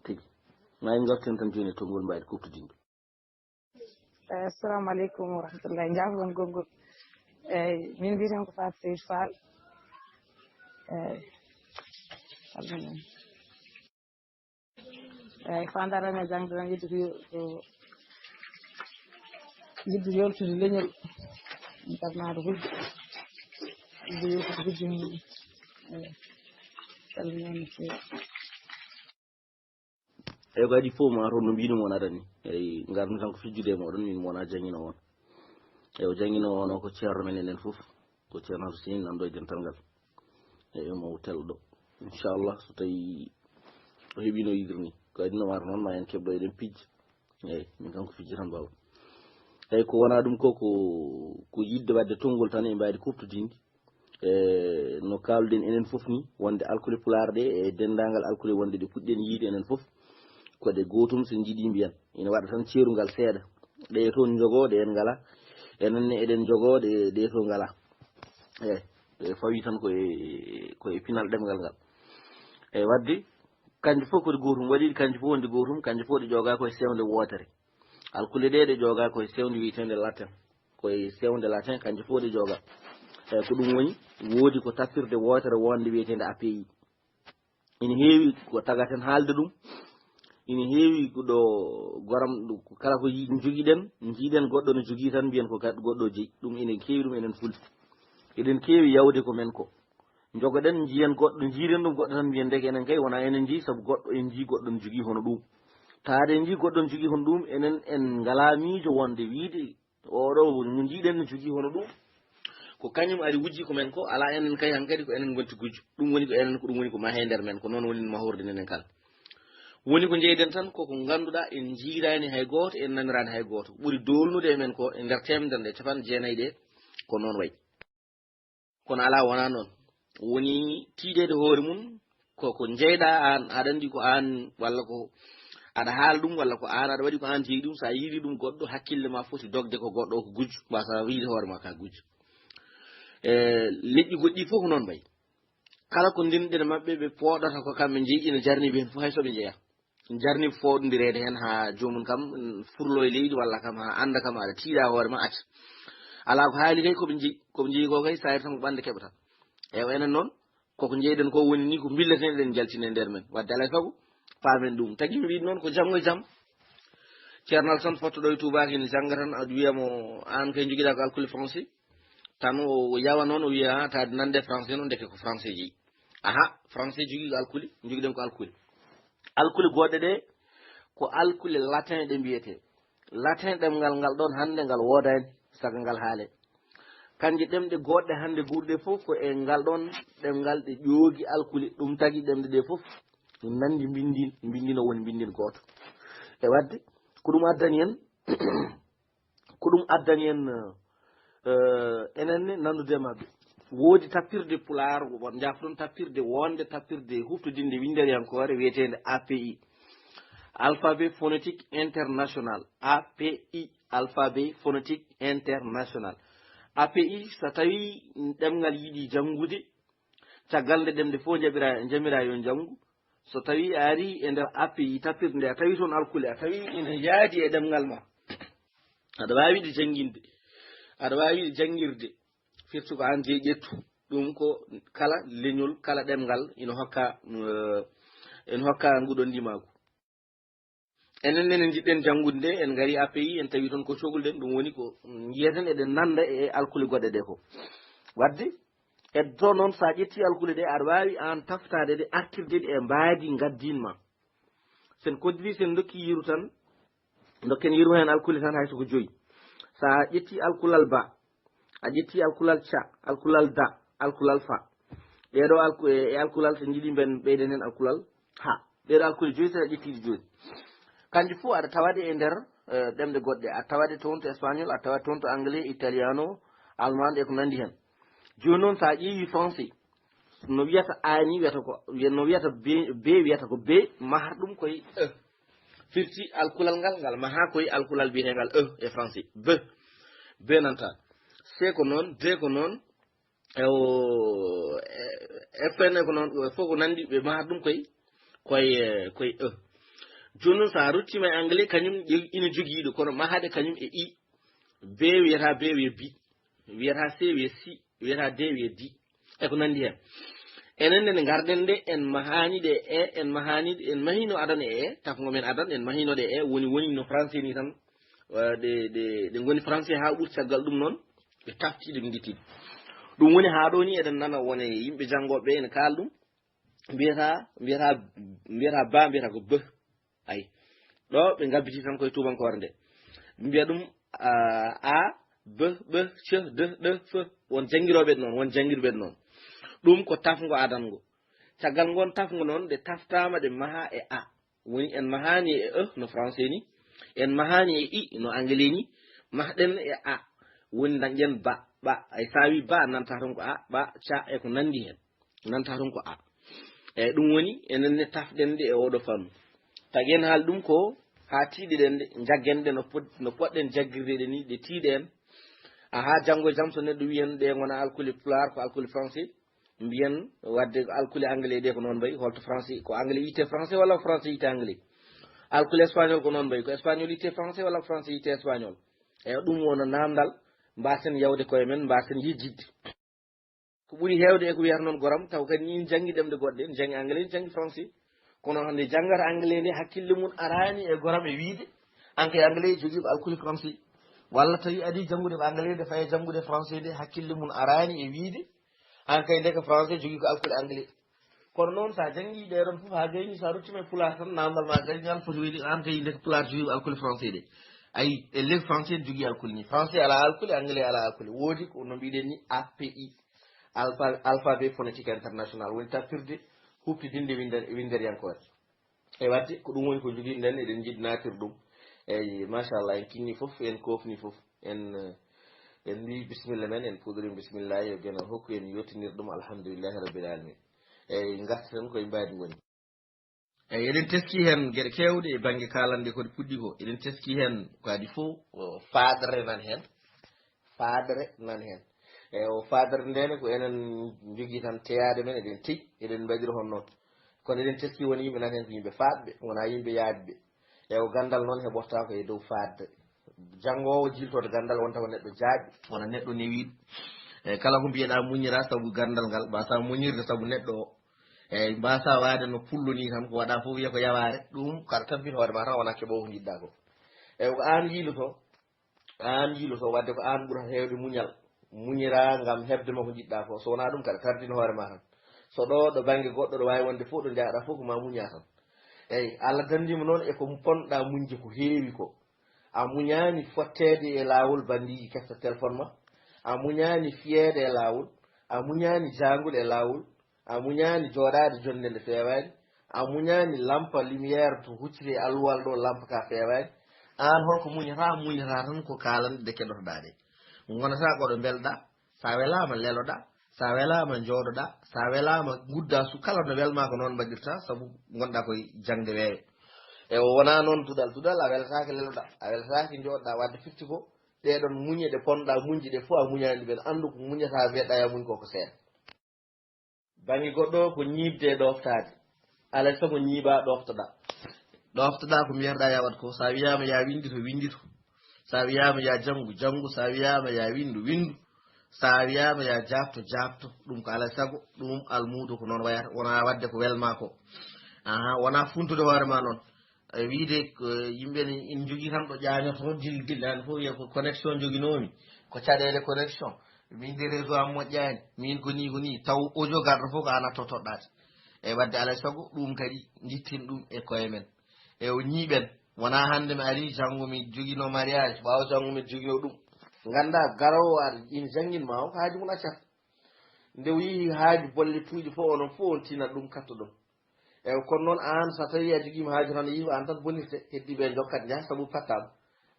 tigui ma en garten tan joni e tongol mbayde kuftodinde assalamu aleykum wa rahmatullahi jafgon gongol eyyi min mbiyeten ko Fatou Seydi Fall eyyi eyyi fandarame jangde tan yidde ko yidde yoltude leñol darnade hujja yidde yoltude hujja muɗum eyyi salminama seeɗa eyyi ko adi fof ma toon no mbino won aɗani eyyi garmi tan ko fijjude moɗon min wona jangguino on eyyi o jangguino on o ko ceerno men enen foof ko ceerno Hamsou Sine nanɗo e dental ngal eyyi mo telɗo inchallah so tawi o heeɓino yidir ni ko adino mata noon ma en keɓɗo eɗen pijja eyyi min kanko fijji tan mbawa eyyi ko wona ɗum ko yidde wadde tongol tan e mbayde kuftodinde no kalden enen foof ni wonde alkule pulaar ɗe e dendagal alkule wonde ɗe puɗɗen yiide enen foof koɗe gotum so jiiɗi mbiyan ina waɗa tan ceerugal seeɗa ɗe toon jogoɗe en ngala enenne eɗen jogoɗe ɗe to ngala eyyi fawi tan koye pinal ɗemgal ngal eyyi wadde kanƴe fof koɗe gotum waɗiɗi kanƴe fof wonde gotum kanƴe fof ɗe jooga koye sewde wootere alkule ɗe ɗe jooga koye sewde wiyetede latin koye sewde latin kanƴe fof ɗe jooga eyyi ko ɗum woni woodi ko tappirde wootere wonde wiyetede API ina heewi ko tagaten haalde ɗum ina heewi ɗo goram kala ko joguiɗen jiiɗen goɗɗo no jogui tan mbiyen ko goɗɗo jeeyi ɗum enen keewi ɗum enen fulɓe eɗen keewi yawde ko men ko jogoɗen jiiyen goɗɗo jiiren ɗum goɗɗo tan mbiyen ndeke enen kay wona enen jeeyi saabu goɗɗo en jii goɗɗo no jogui hono ɗum taade en jii goɗɗo no jogui hono ɗum enen en ngala miijo wonde wiide oɗo no jiiɗen no jogui hono ɗum ko kañum ari wujji ko men ko ala enen kay hankkadi ko enen gonti gujjo ɗum woni ko enen ko ɗum woni ko mahe nder men ko noon woni mahorde enen kala woni ko jeyden tan koko ganduɗa en jiirani hay goto en nanirani hay goto ɓuuri dolnude e men ko e nder temedere nde capanɗe jeenayyi ɗe ko noon wayi kono ala wona noon woni tiiɗede hoore mum koko jeyɗa an aɗa andi ko an walla ko aɗa haala ɗum walla ko an aɗa waɗi ko an jeeyi ɗum sa yiiri ɗum goɗɗo hakkille ma foti dogde ko goɗɗo o ko gujjo mbasa wiide hoore ma ka gujjo leƴƴi goɗɗi fof ko noon mbayi kala ko ndinɗen mabɓe ɓe pooɗata ko kamɓe jeeyi ina jarniɓe hen fof hay soɓe jeeya jarni fooɗodirede hen ha jomum kam furlo e leydi walla kam ha anda kam aɗa tiiɗa hoore ma acca ala ko haali kay koɓe jeeyi ko kay sayir tan ko ɓande keɓata eyyi enen noon koko jeyɗen ko woni ni ko billeten eɗen jaltine nder men wadde alay saago paamen ɗum tagui mi wiide noon ko jamgo e jaam ceerno Alassane fottoɗo e tubaki ne jangga tan aɗa wiyamo an kay joguiɗa ko alkule français tan o yawa noon o wiya tade nande français noon deke ko français jeeyi aha français jogui ko alkule joguiɗen ko alkule goɗɗe ɗe ko alkule latin ɗe mbiyete latin ɗemgal ngal ɗon hande ngal wodani saaga ngal haale kanje ɗemɗe goɗɗe hande ɓurɗe fof ko e ngal ɗon ɗemgal ɗe ƴoogi alkule ɗum tagui ɗemɗe ɗe fof nandi bindino woni bindin goto e wadde ko ɗum addani en ko ɗum addani en enenne nandude mabɓe woodi tappirde pulaar won jafɗon tappirde wonde tappirde huftodinde winderiyankore wiyetede API alphabet phonétique international API alphabet phonétique international API so tawi ɗemgal yiiɗi janngude caggal nde ɗemde fof jamira yo janngu so tawi a ari e nder API tappirde nde a tawi toon alkule a tawi ene yaadi e ɗemgal ma aɗa wawiɗe jannginde aɗa wawiɗe janngirde firti ko an jeeyi ƴettu ɗum ko kala leñol kala ɗemgal ina hokka nguɗon ndimagu enen nene jiɗɗen janngude nde en gari API en tawi toon ko cohluɗen ɗum woni ko jiyeten eɗen nanda e alkule goɗɗe ɗe ko wadde eddo noon sa ƴetti alkule ɗe aɗa wawi an taftade ɗe artirde ɗe e mbaadi gaddinma sen koddiri sen dokki yiru tan dokken yiru hen alkuli tan hay soko joyi sa ƴetti alkulal ba a ƴetti alkulal ca alkulal da alkulal fa ɗeɗo alkulal so jiiɗi ben ɓeyden hen alkulal ha ɗeɗo alkuli joyi seɗa ƴettiɗi joyi kanƴi fo aɗa tawaɗe e nder ɗemɗe goɗɗe a tawaɗe toon to espagnol a tawaɗe toon to anglais italiano allemand e ko nandi hen joni noon sa ƴeewi français no wiyata ani wiyata ko no wiyata b wiyata ko b mahar ɗum koye firti alkulal ngal maha koye alkulal biyetegal e français b nanta c ko noon d ko noon fn ko noon fof ko nandi ɓe mahar ɗum koye joni noon sa ruttima e anglais kañum ina joguiɗo kono mahade kañum e i b wiyata b wiya bi wiyata c wiya si wiyata d wiya di e ko nandi hen enen nde garɗen nde en mahaniɗe en mahaniɗe en mahino adana e tafgo men adan en mahinoɗe e woni no français ni tan ɗe goni français ha ɓuuri caggal ɗum noon ɓe taftiɗe ɓe guittiɗe ɗum woni ha ɗo ni eɗen nana wona yimɓe janggoɓe ene kaala ɗum mbiyata ba mbiyata ko b ayi ɗo ɓe gabbiti tan koye tubankore nde mbiya ɗum a b c d f won jangguiroɓe noon won jangguirɓe noon ɗum ko tafgo adango caggal ngon tafgo noon ɗe taftama ɗe maha e a woni en mahani e no français ni en mahani e i no anglais ni mahɗen e a woni dañƴen ba ay sawi ba nanta ton ko a ba ca e ko nandi hen nanta ton ko a eyyi ɗum woni enenne tafɗen ɗe e oɗo fannu taguen haal ɗum ko ha tiiɗeɗen ɗe jaggenɗe no poɗɗen jaggirdeɗe ni ɗe tiiɗen aha janggo e jaam so neɗɗo wiyen ɗe gona alkuli pulaar ko alkuli français mbiyen wadde alkuli anglais ɗe ko noon mbayi holto français ko anglais yite français walla français yite anglais alkuli espagnol ko noon mbayi ko espagnol yite français walla français yite espagnol eyyi ɗum wona namdal mbasen yawde koye men mbasen yejjidde ko ɓuuri hewde e ko wiyata noon goram taw kadi ni janggi ɗemɗe goɗɗe en janggi anglais en janggi français kono hande janggata anglais nde hakkille mum arani e goram e wiide anke anglais jogui ko alkuli français walla tawi adi janggude ko anglais nde faye janggude français nde hakkille mum arani e wiide an kay ndeka français jogui ko alkuli anglais kono noon sa janggi ɗeɗon foof ha gayni sa ruttima e pulaar tan namdal ma gari ngal foti wiyde an kay ndeka pulaar jogui ko alkuli français ɗe ayi e leydi français ne jogui alkuli ni français ala alkuli anglais ala alkuli woodi ko no mbiɗen ni API alphabet phonétique international woni tappirde huftidinde winderiyankore e wadde ko ɗum woni ko jogui nden eɗen jiɗi natir ɗum eyyi machallah en kinni foof en kofni foof en mbi bisimilla men en puɗorim bisimillah yo guenon hokku en yettinir ɗum alhamdulillahi rabbil alamin eyyi garta tan koye mbadi goni eyyi eɗen teski hen gueɗe kewɗe e banggue kalande kode puɗɗi ko eɗen teski hen ko adi fo fadre nan hen eyyi o fadre ndene ko enen jogui tan teyade men eɗen teyi eɗen mbaɗiri hon noon kono eɗen teski woni yimɓe nan hen ko yimɓe fadɓe wona yimɓe yaadɓe eyyi o gandal noon heɓorta ko e dow fadde janggowo jiltoto gandal wonta ko neɗɗo jaaɓi wona neɗɗo newiɗo eyyi kala ko mbiyeɗa muñira saabu gandal ngal mbasa muñirde saabu neɗɗo o eyyi mbasa wade no pullo ni tan ko waɗa foof wiya ko yaware ɗum kaɗa tampina hoore ma tan wona keɓowo ko jiɗɗa ko eyyi ko an yiiloto wadde ko an ɓuurata hewde muñal muñira gam hebdema ko jiɗɗa ko so wona ɗum kaɗa tardina hoore ma tan so ɗo banggue goɗɗo ɗo wawi wonde fof ɗo jaaɗa fof ko ma muña tan eyyi Allah dandima noon eko ponɗa muñde ko heewi ko a muñani fottede e lawol bandiji kefta téléphone ma a muñani fiyede e lawol a muñani jangude e lawol a muñani joɗade jonde nde fewani a muñani lampa lumiére to hucciri alluwal ɗo lampa ka fewani an holko muñata tan ko kalande de keɗotoɗa ɗe gonata koɗo belɗa sa welama leloɗa sa welama jooɗoɗa sa welama gudda kala no welma ko noon mbaɗirta saabu gonɗa koye jangde weewe e wona noon duɗal a welatake leloɗa a welatake jooɗoɗa wadde firti ko ɗeɗon muñe ɗe ponɗa muñji ɗe fof a muñani ɓen andu ko muñata weɗɗa ya muñ koko seeɗa banggue goɗɗo ko ñibde e ɗoftade alay saago ñiiba ɗoftoɗa ko mbiyataɗa ya wat ko sa wiyama ya windito windito sa wiyama ya janggu sa wiyama ya windu sa wiyama ya jabto ɗum ko alay saago ɗum almudo ko noon wayata wona wadde ko welma ko wona funtude hoorema noon wiide yimɓe ina jogui tan ɗo ƴañoto dillani fof wiya ko connexion joguinomi ko caɗele connexion min de réseau am moƴƴani min ko ni taw audio garɗo fof ko an a totoɗɗate e wadde alay saago ɗum kadi jittin ɗum e koye men e o ñiiɓen wona hannde mi ari janngo mi jogino mariage ɓaawa janngo mi jogino ɗum ngannda garowo ar ina janngin o ko haaju mum accat nde o yii haaju bolle tuuji fof onon fof on tinat ɗum katta ɗum eyi kono noon an so tawi a jogiima haaju tan yimɓe an tan bonirte heddiɓe jokkat jaha sabu pattama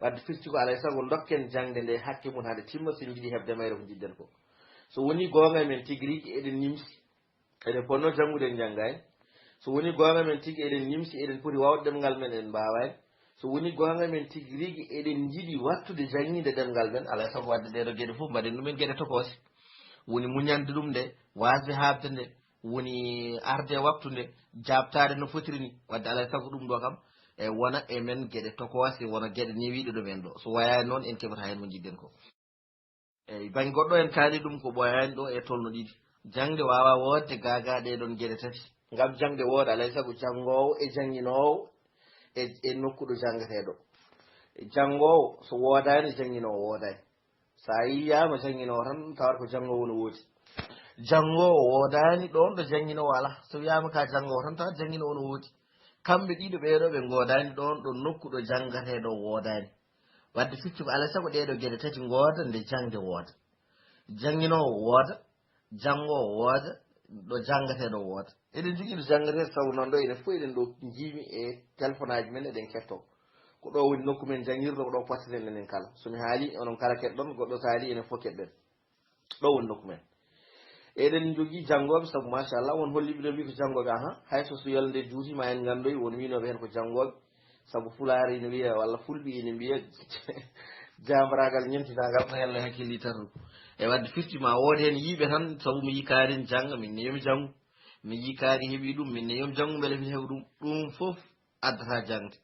wadde firti ko alay sago dokken jangde nde hakke mum hade timma so jiiɗi hebde mayre ko jiɗɗen ko so woni gonga men tigi rigui eɗen nimsi eɗen ponno janngude en janggani so woni gonga men tigi eɗen nimsi eɗen poti wawde ɗemgal men en mbawani so woni gonga men tigi rigui eɗen jiiɗi wattude jangguide ɗemgal men alay sago wadde ɗeɗo gueɗe foof mbaɗen ɗumen gueɗe tokose woni muñande ɗum nde wasde habde nde woni arde waktu nde jabtade no fotiri ni wadde alay sago ɗum ɗo kam e wona emen gueɗe tokose wona gueɗe newiɗe ɗumen ɗo so wayani noon en keɓata hen mo jiɗɗen ko eyyi banggue goɗɗo en kaali ɗum ko ɓoyani ɗo e tolno ɗiɗi jangde wawa wodde gaga ɗeɗon gueɗe tati gam jangde wooda alay saago janggowo e jangguinowo e nokkuɗo janggateɗo janggowo so wodani jangguinowo wodani sa yiyama jangguinowo tan tawat ko janggowo no woodi janggowo wodani ɗon ɗo jangguinowo ala so wiyama ka janggowo tan tawat jangguinowo no woodi kamɓe ɗiɗo ɓeɗo ɓe godani ɗon ɗo nokkuɗo janggateɗo wodani wadde firti ko alay saago ɗeɗo gueɗe tati gooda nde jangde wooda jangguinowo wooda janggowo wooda ɗo janggateɗo wooda eɗen jogui ɗo janggateɗo sabu noon ɗo enen fof eɗen ɗo jiimi e téléphone aji men eɗen ketto ko ɗo woni nokku men jangguirɗo ko ɗo potteten enen kala somi haali onon kala keɗɗon goɗɗo so haali enen fof keɗɗen ɗo woni nokku men eɗen jogui janggoɓe saabu machallah won holliɓe ɗo mbi ko janggoɓe hayso so yolde juutima en gandoyi won winoɓe hen ko janggoɓe saabu fulaari ina wiya walla fulɓe ina mbiya jambaragal ñentinagal ko hello hakkilli tatan e wadde firtima woodi hen yiiɓe tan saabu mi yi kaari ne jangga minne yomi janggu mi yi kaari heeɓi ɗum minne yomi janggu beele mi heeɓa ɗum foof addata jangde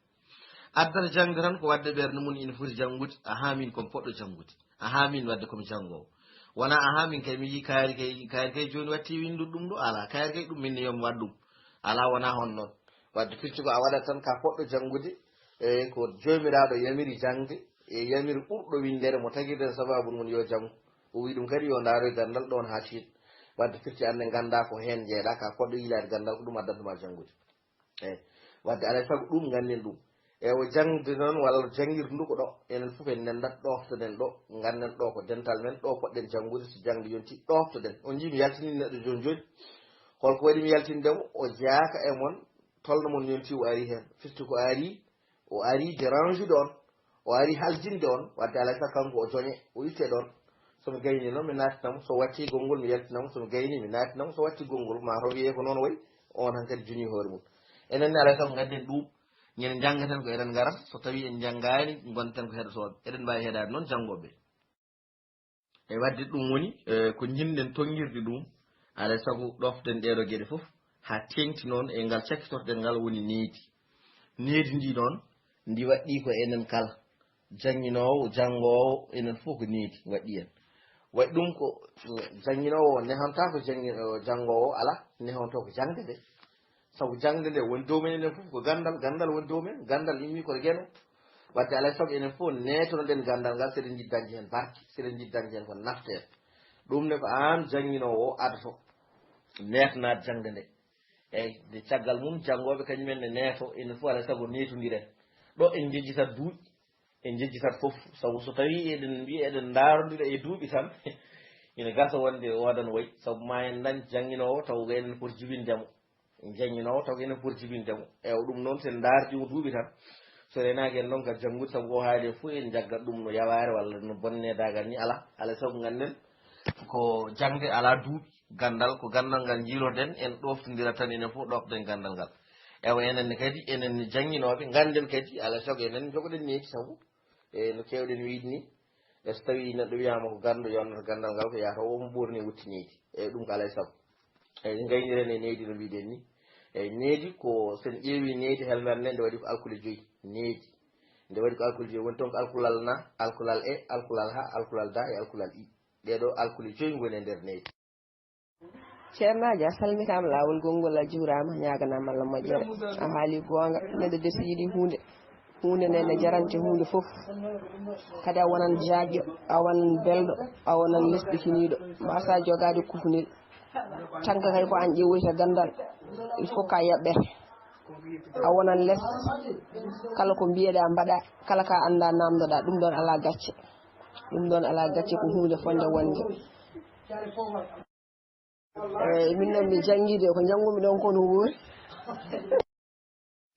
addata jangde tan ko wadde ɓerde mum ina foti janggude min komi poɗɗo janggude min wadde komi janggowo wona min kay mi yi kaari kay joni watti windude ɗum ɗo ala kaari kay ɗum minne yomi waɗ ɗum ala wona hon noon wadde firti ko a waɗat tan ka poɗɗo janggude e ko jomiraɗo yamiri jangde e yamiri ɓurɗo windere mo tagirden sababu mum yo janggu o wi ɗum kadi yo daaro gandal ɗon ha tiiɗ wadde firti ande ganda ko hen jeeɗa ka poɗɗo yilade gandal ko ɗum addantuma janggude eyyi wadde alay saago ɗum ganden ɗum e o jangde noon walla jangguirde ndu ko ɗo enen foof en nendat ɗoftoɗen ɗo ganden ɗo ko dental men ɗo poɗɗen janggude so jangde yonti ɗoftoɗen on jii mi yaltini neɗɗo joni joni holko waɗi mi yaltindemo o jaaka e mon tolno mon yonti o ari hen firti ko o ari dérange ude on o ari haljinde on wadde alay sago kanko o joñe o itte ɗon somi gayni noon mi nattinamo so watti gongol mi yaltinamo somi gayni mi nattinamo so watti gongol ma to wiye ko noon wayi on han kadi joñi hoore mum enen ne alay sago gadden ɗum ñen janggaten ko eɗen garat so tawi en janggani gonten ko heɗotoɓe eɗen mbawi heɗade noon janggoɓe e wadde ɗum woni ko jinɗen tonguirde ɗum alay sago ɗoften ɗeɗo gueɗe foof ha tengti noon e ngal cakkitorɗen ngal woni needi ndi noon ndi waɗɗi ko enen kala jangguinowo janggowo enen fof ko needi waɗɗi en waɗi ɗum ko jangguinowo nehonta ko janggowo ala nehonto ko jangde nde sabu jangde nde woni dow men enen fof ko gandal woni dow men gandal immi koto gueno wadde alay saago enen fof netonoɗen gandal ngal seɗen jiddañde hen barke seɗen jiddañde hen ko naften ɗum ne ko an jangguinowo o adato netanade jangde nde eyyi nde caggal mum janggoɓe kañumen ne neeto enen fof alay saago netodiren ɗo en jejjitat duuɓi en jejjitat foof sabu so tawi eɗen mbiya eɗen darodira e duuɓi tan ina gasa wonde odan wayi sabu ma en dañ jangguinowo taw ko enen poti jibindemo jangguinowo taw ko enen poti jibindemo ewa ɗum noon sen darjimo duuɓi tan so renaki en noon ka janggude sabu o haali fof en jaggat ɗum no yaware walla no bonne dagal ni ala alay saago ganden ko jangde ala duuɓi gandal ko gandal ngal jiiloten en ɗoftodira tan enen fof ɗoften gandal ngal ewa enenne kadi enen jangguinoɓe ganden kadi alay saago enen jogoɗen needi sabu e no kewɗen wiide ni e so tawi neɗɗo wiyama ko gandu yonnata gandal ngal ko yata omo ɓurni wutti needi eyyi ɗum ko alay saago eyyi gayniren e needi no mbiɗen ni eyyi needi ko sen ƴeewi needi helmere nde waɗi ko alkule 5 needi nde waɗi ko alkule 5 woni toon ko alkulal na alkulal e alkulal ha alkulal da e alkulal i ɗeɗo alkule 5 woni e nder needi ceernaji a salmitama lawol gongol a juurama ñaganama Allah moƴƴere a haali gonga neɗɗo desi yiiɗi hunde nde ne jarante hunde foof kadi a wonan jaajƴo a wonan belɗo a wonan lesɗikiniɗo mbasa jogade kufnir tanka kay ko an ƴeewoyta gandal il faut ka yaɓɓete a wonan less kala ko mbiyeɗa mbaɗa kala ka anda namdoɗa ɗum ɗon ala gacce ko hunde fonde wonde eyyi min noon mi jangguide ko janggumi ɗon kono wuuri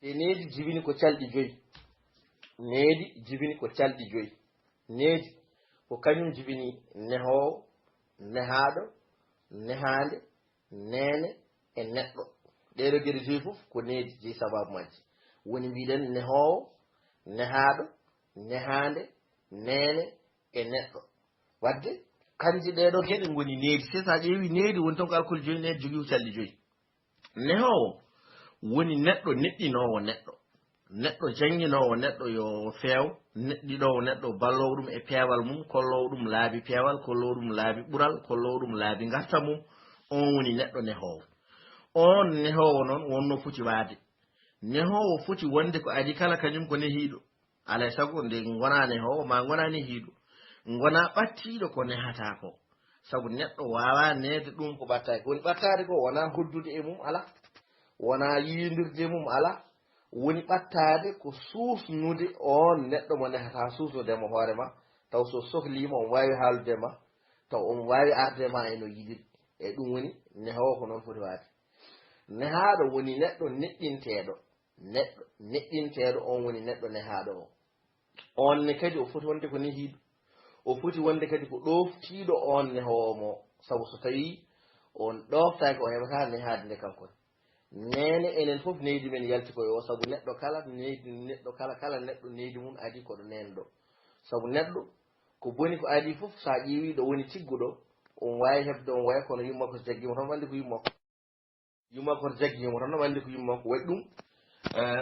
e needi jibini ko calɗi joyyi needi ko kañum jibini nehowo nehaɗo nehande nene e neɗɗo ɗeɗo gueɗe joyi fof ko needi jeeyi sababu majji woni mbiɗen nehowo nehaɗo nehande nene e neɗɗo wadde kanji ɗeɗo gueɗe goni needi se sa ƴeewi needi woni tan ko alcool joyi needi jogui ko calɗi joyi nehowo woni neɗɗo neɗɗinowo neɗɗo jangguinowo neɗɗo yo feew neɗɗiɗowo neɗɗo ballowo ɗum e peewal mum kollowo ɗum laabi peewal kollowo ɗum laabi ɓuural kollowo ɗum laabi garta mum on woni neɗɗo nehowo on nehowo noon wonno foti waade nehowo foti wonde ko adi kala kañum ko nehiɗo alay saago nde gona nehowo ma gona nehiɗo gona ɓattiɗo ko nehata ko saabu neɗɗo wawa nede ɗum ko ɓattaki woni ɓattade ko wona hoddude e mum ala wona yiidirde mum ala woni ɓattade ko suusnude on neɗɗo mo nehata suusnudemo hoorema taw so sohlima on wawi haaludema taw on wawi ardema eno yiɗiri e ɗum woni nehowo ko noon foti waade nehaɗo woni neɗɗo neɗɗinteɗo on woni neɗɗo nehaɗo o on ne kadi o foti wonde ko nehiɗo o foti wonde kadi ko ɗoftiɗo on nehowo mo saabu so tawi on ɗoftaki o heɓata nehade nde kankone nene enen fof neydi men yalti koye o saabu neɗɗo kala neɗɗo neydi mum adi koɗo nenɗo saabu neɗɗo ko boni ko adi fof sa ƴeewiɗo woni tigguɗo on wawi hebde on waya kono yummakko so jaggimo tan wandi ko yummakko to jaggimo tan wandi ko yummakko waɗi ɗum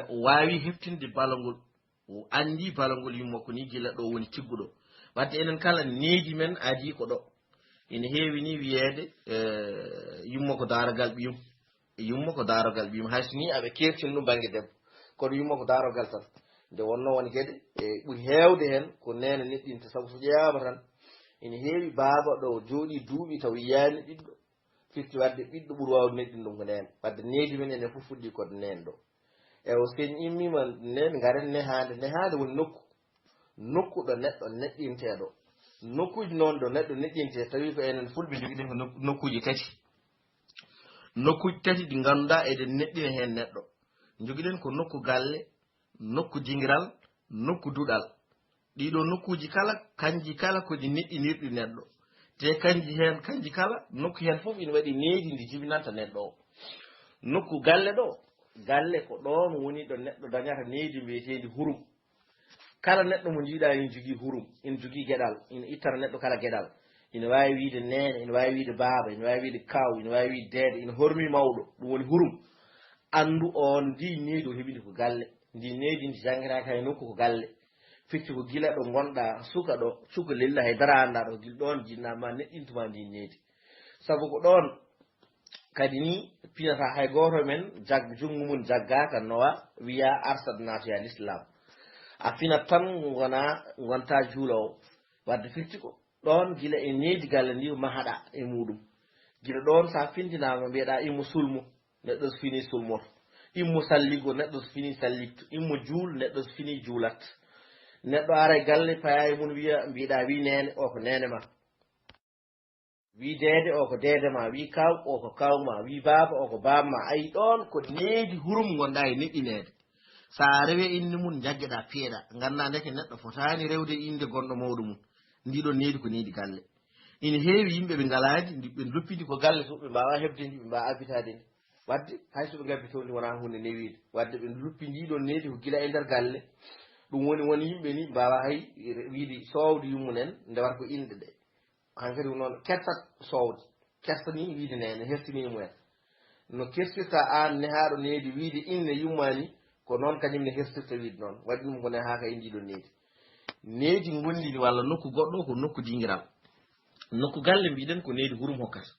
o wawi heftinde balangol o andi balangol yummakko ni gila ɗo woni tigguɗo wadde enen kala neydi men adi ko ɗo ene heewi ni wiyede yummakko darogal ɓiyum hayso ni aɓe kertini ɗum banggue debbo kono yummakko darogal tan nde wonno woni gueɗe ɓuuri hewde hen ko nene neɗɗinta saabu so ƴewama tan ene heewi baaba ɗo jooɗi duuɓi taw yiyani ɓiɗɗo firti wadde ɓiɗɗo ɓuuri wawde neɗɗin ɗum ko nene wadde neydi men enen fof fuɗɗi kode nene ɗo ewo sen immima nene garen nehade woni nokku ɗo neɗɗo neɗɗinteɗo nokkuji noon ɗo neɗɗo neɗɗinte tawi ko enen fulɓe joguiɗen ko nokkuji tati ɗi ganduɗa eɗen neɗɗina hen neɗɗo joguiɗen ko nokku galle nokku dingiral nokku duɗal ɗiɗo nokkuji kala kanji kala koji neɗɗinirɗi neɗɗo te kanji kala nokku hen fof ina waɗi needi ndi jibinanta neɗɗo o nokku galle ɗo galle ko ɗon woni ɗo neɗɗo dañata needi mbiyeteedi hurum kala neɗɗo mo jiiɗa ina jogui hurum ina jogui gueɗal ina ittana neɗɗo kala gueɗal ina wawi wiide nene ina wawi wiide baaba ina wawi wiide kaw ina wawi wiide deede ina hormi mawɗo ɗum woni hurum andu on ndi needi o heɓidi ko galle ndi needi ndi jangiraka e nokku ko galle fitti ko gila ɗo gonɗa suka ɗo cuka lilla haydara anda ɗo gila ɗon jinnama neɗɗintuma ndi needi saabu ko ɗon kadi ni pinata hay goto men jungngo mum jaggaka nowa wiya arsad natoya l'islam a finat tan gonta juulowo wadde firti ko ɗon gila e needi galle ndi mahaɗa e muɗum gila ɗon sa fintinama mbiyeɗa immo sulmo neɗɗo so fini sulmoto immo salligo neɗɗo so fini sallikto immo juul neɗɗo so fini juulat neɗɗo ara e galle paya e mum wiya mbiɗa wi nene o ko nene ma wi deede o ko deede ma wi kaw o ko kawma wi baaba o ko babma ayi ɗon ko needi hurum gonɗa e neɗɗinede sa rewe inde mum jaggeɗa peeɗa ganda ndeke neɗɗo fotani rewde inde gonɗo mawɗo mum ndiɗon needi ko needi galle ina heewi yimɓe ɓe galadi ɓe loppidi ko galle to ɓe mbawa hebdedi ɓe mbawa abbitade ndi wadde haysoɓe gabbitondi wona hunde newide wadde ɓe luppi ndiɗon needi ko gila e nder galle ɗum woni yimɓe ni mbawa hay wiide sowde yummunen ndewata ko inde ɗe hankkadi noon kettat sowde kertani wiide nene hertini mumen no kertirta an nehaɗo needi wiide inde yummani ko noon kañum ne hertirta wiide noon waɗi ɗum ko nehaka e ndiɗon needi gondini walla nokku goɗɗo ko nokku dingiral nokku galle mbiɗen ko needi hurum hokkata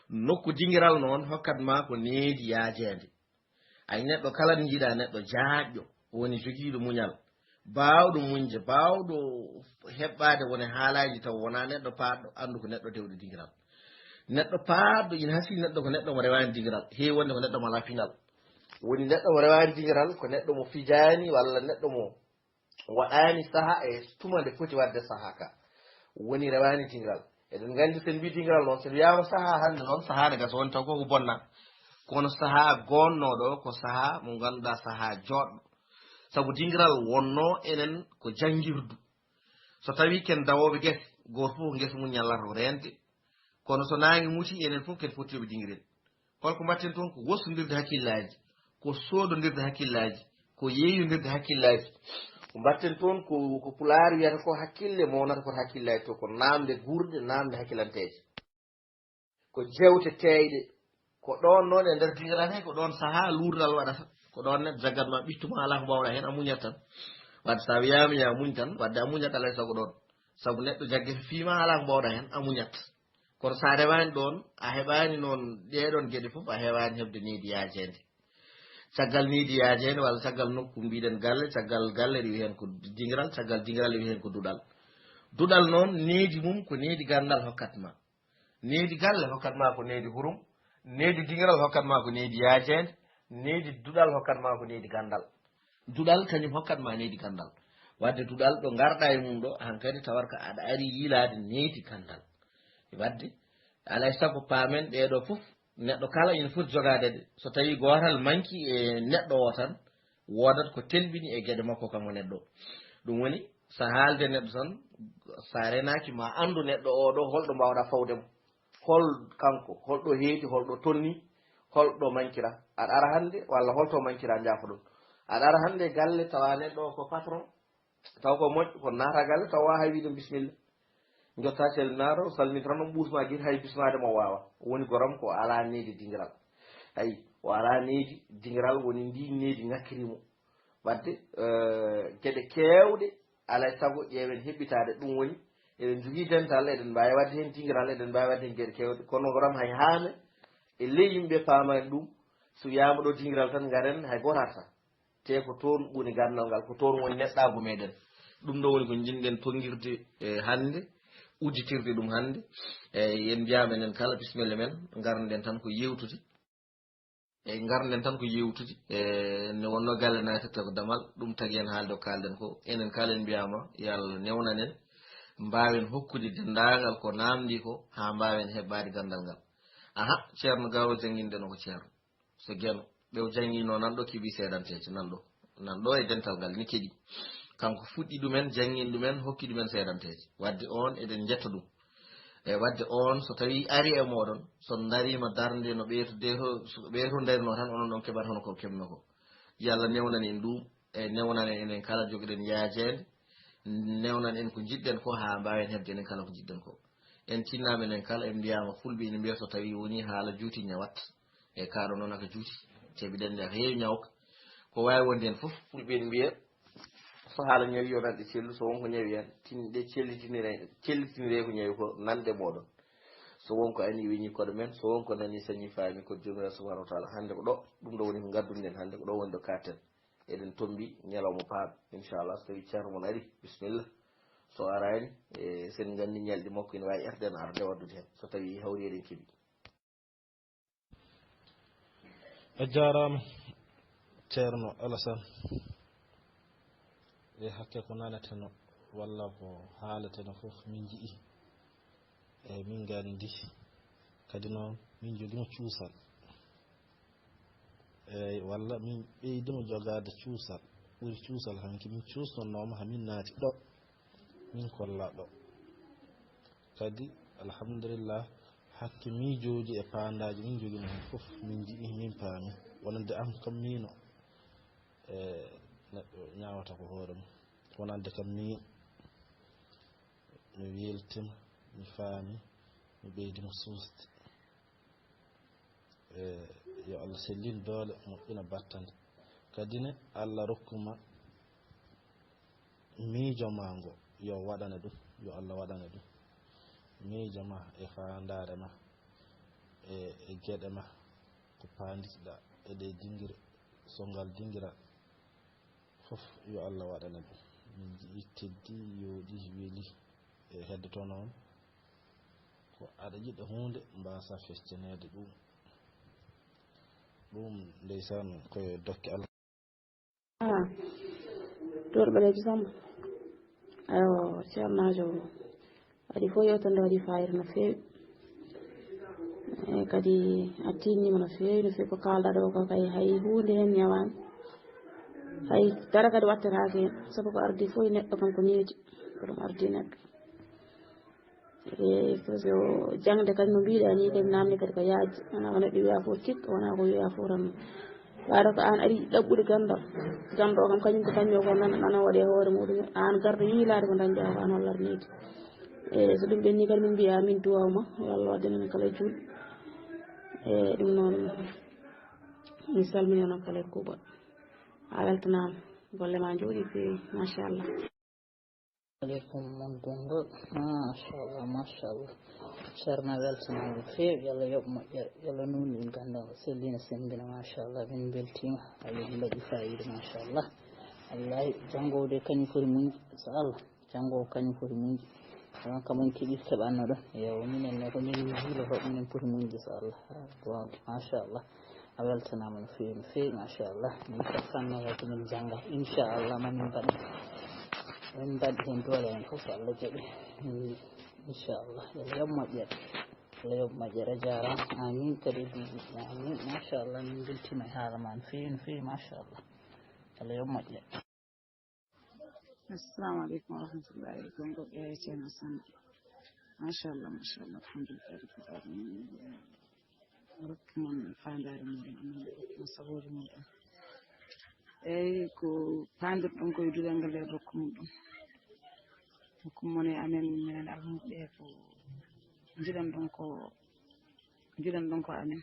nokku dingiral noon hokkat ma ko needi yaajede ay neɗɗo kala ɗo jiiɗa neɗɗo jaaƴƴo woni jogiiɗo muñal baawɗo muñde baawɗo heɓɓade woni haalaji taw wona neɗɗo paɗɗo andu ko neɗɗo dewɗo dingiral neɗɗo paɗɗo ina hasi neɗɗo ko neɗɗo mo rewani dingiral heewi wonde ko neɗɗo mo ala pinal woni neɗɗo mo rewani dingiral ko neɗɗo mo fijani walla neɗɗo mo waɗani saaha e tuma nde foti wadde saaha ka woni rewani dingiral eɗen gandi sen mbi dingiral noon sen wiyama saaha hande noon saaha nde gasa woni taw koko bonna kono saaha gonnoɗo ko saaha mo ganduɗa saaha joɗɗo saabu dingiral wonno enen ko jangirdu so tawi ken dawoɓe guese goto fof ko guesa mum ñallata rende kono so nangi muti enen fof ken foti yoɓe dinguiren holko mbatten toon ko wostodirde hakkillaji ko sododirde hakkillaji ko yeeyodirde hakkillaji ko mbatten toon ko pulaar wiyata ko hakkille mownata koto hakkillaji to ko namde gurde namde hakkilanteje ko jewte teyɗe ko ɗon noon e nder dingiral he ko ɗon saaha lurdal waɗata ko ɗon neɗɗo jaggatma ɓittuma ala ko mbawɗa hen a muñat tan wadde sa wiyama ya muñ tan wadde a muñat alay sago ɗon saabu neɗɗo jaggete fiima ala ko mbawɗa hen a muñat kono sa rewani ɗon a heɓani noon ɗeɗon gueɗe foof a heɓani heɓde needi yaajede caggal needi yaajede walla caggal nokku mbiɗen galle caggal galle rewi hen ko dingiral caggal dingiral rewi hen ko duɗal duɗal noon needi mum ko needi gandal hokkatma needi galle hokkatma ko needi hurum needi dingiral hokkatma ko needi yaajede needi duɗal hokkatma ko needi gandal duɗal kañum hokkatma needi gandal wadde duɗal ɗo garɗa e mum ɗo hankkadi tawat ko aɗa ari yiilade needi gandal wadde alay sago paamen ɗeɗo fof neɗɗo kala ina foti jogade ɗe so tawi gotal manki e neɗɗo o tan wodat ko telbini e gueɗe makko kanko neɗɗo ɗum woni sa haalde neɗɗo tan sa renaki ma andu neɗɗo oɗo holɗo mbawɗa fawdemo hol kanko holɗo heedi holɗo tonni holɗo mankira aɗa ara hande walla holto mankira jaafa ɗum aɗa ara hande galle tawa neɗɗo ko patron taw ko moƴƴo kono naata galle taw waha wiide bisimilla jotta selminaɗo salmini tan on ɓuusma guir hay bismade mo wawa woni goram ko ala needi dingiral ayi o ala needi dingiral woni ndi needi ŋakkirimo wadde gueɗe kewɗe alay saago ƴeewen heɓɓitade ɗum woni eɗen jogui dental eɗen mbawi wadde hen dingiral eɗen mbawi wadde hen gueɗe kewɗe kono goram hay hane e ley yimɓe pamani ɗum so wiyama ɗo dingiral tan garen hay goto arta te ko toon ɓuuni gandal ngal ko toon woni neɗɗago meɗen ɗum ɗo woni ko jinɗen tonguirde hande udditirde ɗum hande eyyi yen mbiyama enen kala bisimilla men garden tan ko yewtude eyyi garden tan ko yewtude ne wonno galle natete ko damal ɗum tagui en haalde ko kalden ko enen kala en mbiyama yo Allah newnanen mbawen hokkude dendagal ko namdi ko ha mbawen heɓɓade gandal ngal aha ceerno gawo jangguinden ko ceerno so gueno ɓew jangguino nanɗo keeɓi seedanteje nanɗo e dental ngal ni keeɗi kanko fuɗɗi ɗumen jangguini ɗumen hokki ɗumen seedanteje wadde on eɗen jetta ɗum e wadde on so tawi ari e moɗon son darima darde no ɓeeto darino tan onon ɗon keɓat hono ko keɓno ko yo Allah newnan en ɗum e newnan enen kala joguiɗen yaajede newnan en ko jiɗɗen ko ha mbawen hebde enen kala ko jiɗɗen ko en tinnama enen kala en mbiyama fulɓe ene mbiya so tawi woni haala juuti ñawat e kaɗo noon aka juuti teɓiɗen nde aka heewi ñawka ko wawi wonde hen foof fulɓe en mbiya so haala ñawi yo nanɗe cellu so wonko ñawi hen tinɗe cellitinire ko ñawi ko nande moɗon so wonko ani weñi koɗo men so wonko nani sañi faami ko jomiraɗo subahanahu wa taala hande ko ɗo ɗum ɗo woni ko gadduɗen hande ko ɗo woni ɗo katen eɗen tombi ñalawma paaɓe inchallah so tawi ceerno mon ari bisimilla so arani e sen gandi ñalɗi makko ene wawi erden arde waddude hen so tawi hawri eɗen keeɓi a jarama ceerno Alassane e hakke ko naneteno walla ko haaleteno foof min jii e min gandi kadi noon min joguimo cuusal eyyi walla min ɓeydimo jogade cuusal ɓuuri cuusal hanki min cuusnonnoma hamin naati ɗo min kolla ɗo kadi alhamdulillah hakke miijoji e pandaji min joguino hen foof min jii min paami wonande am kam mino neɗɗo ñawata ko hoore mum wonande kam mi weltima mi faami mi ɓeydimo suusde yo Allah sellin doole moƴƴina battande kadine Allah rokkuma miijo ma ngo yo waɗane ɗum yo Allah waɗane ɗum miijo ma e fandare ma e gueɗe ma ko pandiɗa eɗe dinguira songal dinguira fof yo Allah waɗane ɗum min jii teddi yooɗi weeli e heddoto noon ko aɗa yiɗa hunde mbasa feccanede ɗum ɗum ndeysan koye dokke Allah Dóor Baleeji Samba ayo ceernajo waɗi fof yewtande waɗi fayida no feewi e kadi a tinnima no feewi ko kalɗa ɗo ko kay hay hunde hen ñawani hay dara kadi wattetake hen saabu ko ardi fof neɗɗo kanko needi ko ɗum ardi neɗɗo so jangde kadi no mbiɗa ni kadi namde kadi ko yaaji wona ko neɗɗo wiya fof tikka wona ko wiya fof tan waɗa ko an ari ɗaɓɓude gandal gando kam kañum ko kañum ko nana waɗe hoore muɗum an garɗo yiilade ko dañƴa ko an hollat needi so ɗum ɓenni kadi min mbiya min duwawma yo Allah waddanamen kala julɗo ɗum noon mi salmini noon kala kuuɓa a weltanama golle ma jooɗi feewi machallah aleykum mon gongol machallah ceerno weltanama feewi yo Allah yoɓ moƴƴere yo Allah nuni ɗum gandal sellina sembina machallah min beltima ayoɗi mbaɗi fayida machallah wallahi janggowde kañum foti muñde so Allah janggowo kañum foti muñde on kamon keeɓi keɓanno ɗon yo minenne ko min jiiloto minen poti muñde so Allah bon machallah a weltanama no feewi machallah min sannoga ko min jangga inchallah mamin mbaɗi hen doole hen fof so Allah jaaɓi inchallah yo Allah yoɓ moƴƴere Allah yoɓ moƴƴere a jarama amin kadi duuɓi amin machallah min beltima e haala ma no feewi machallah Allah yoɓ moƴƴere. Assalamu alaikum wa rahmatullahi gongo e ceerno Samba machallah alhamdulillah rabbil alamin rokki mon fandare muɗum amin rokki mon sagoji muɗum eyyi ko pandirɗon koye duɗal ngal e rokku muɗum hokkuma amen minen almuɓe ko jiɗan ɗon ko amen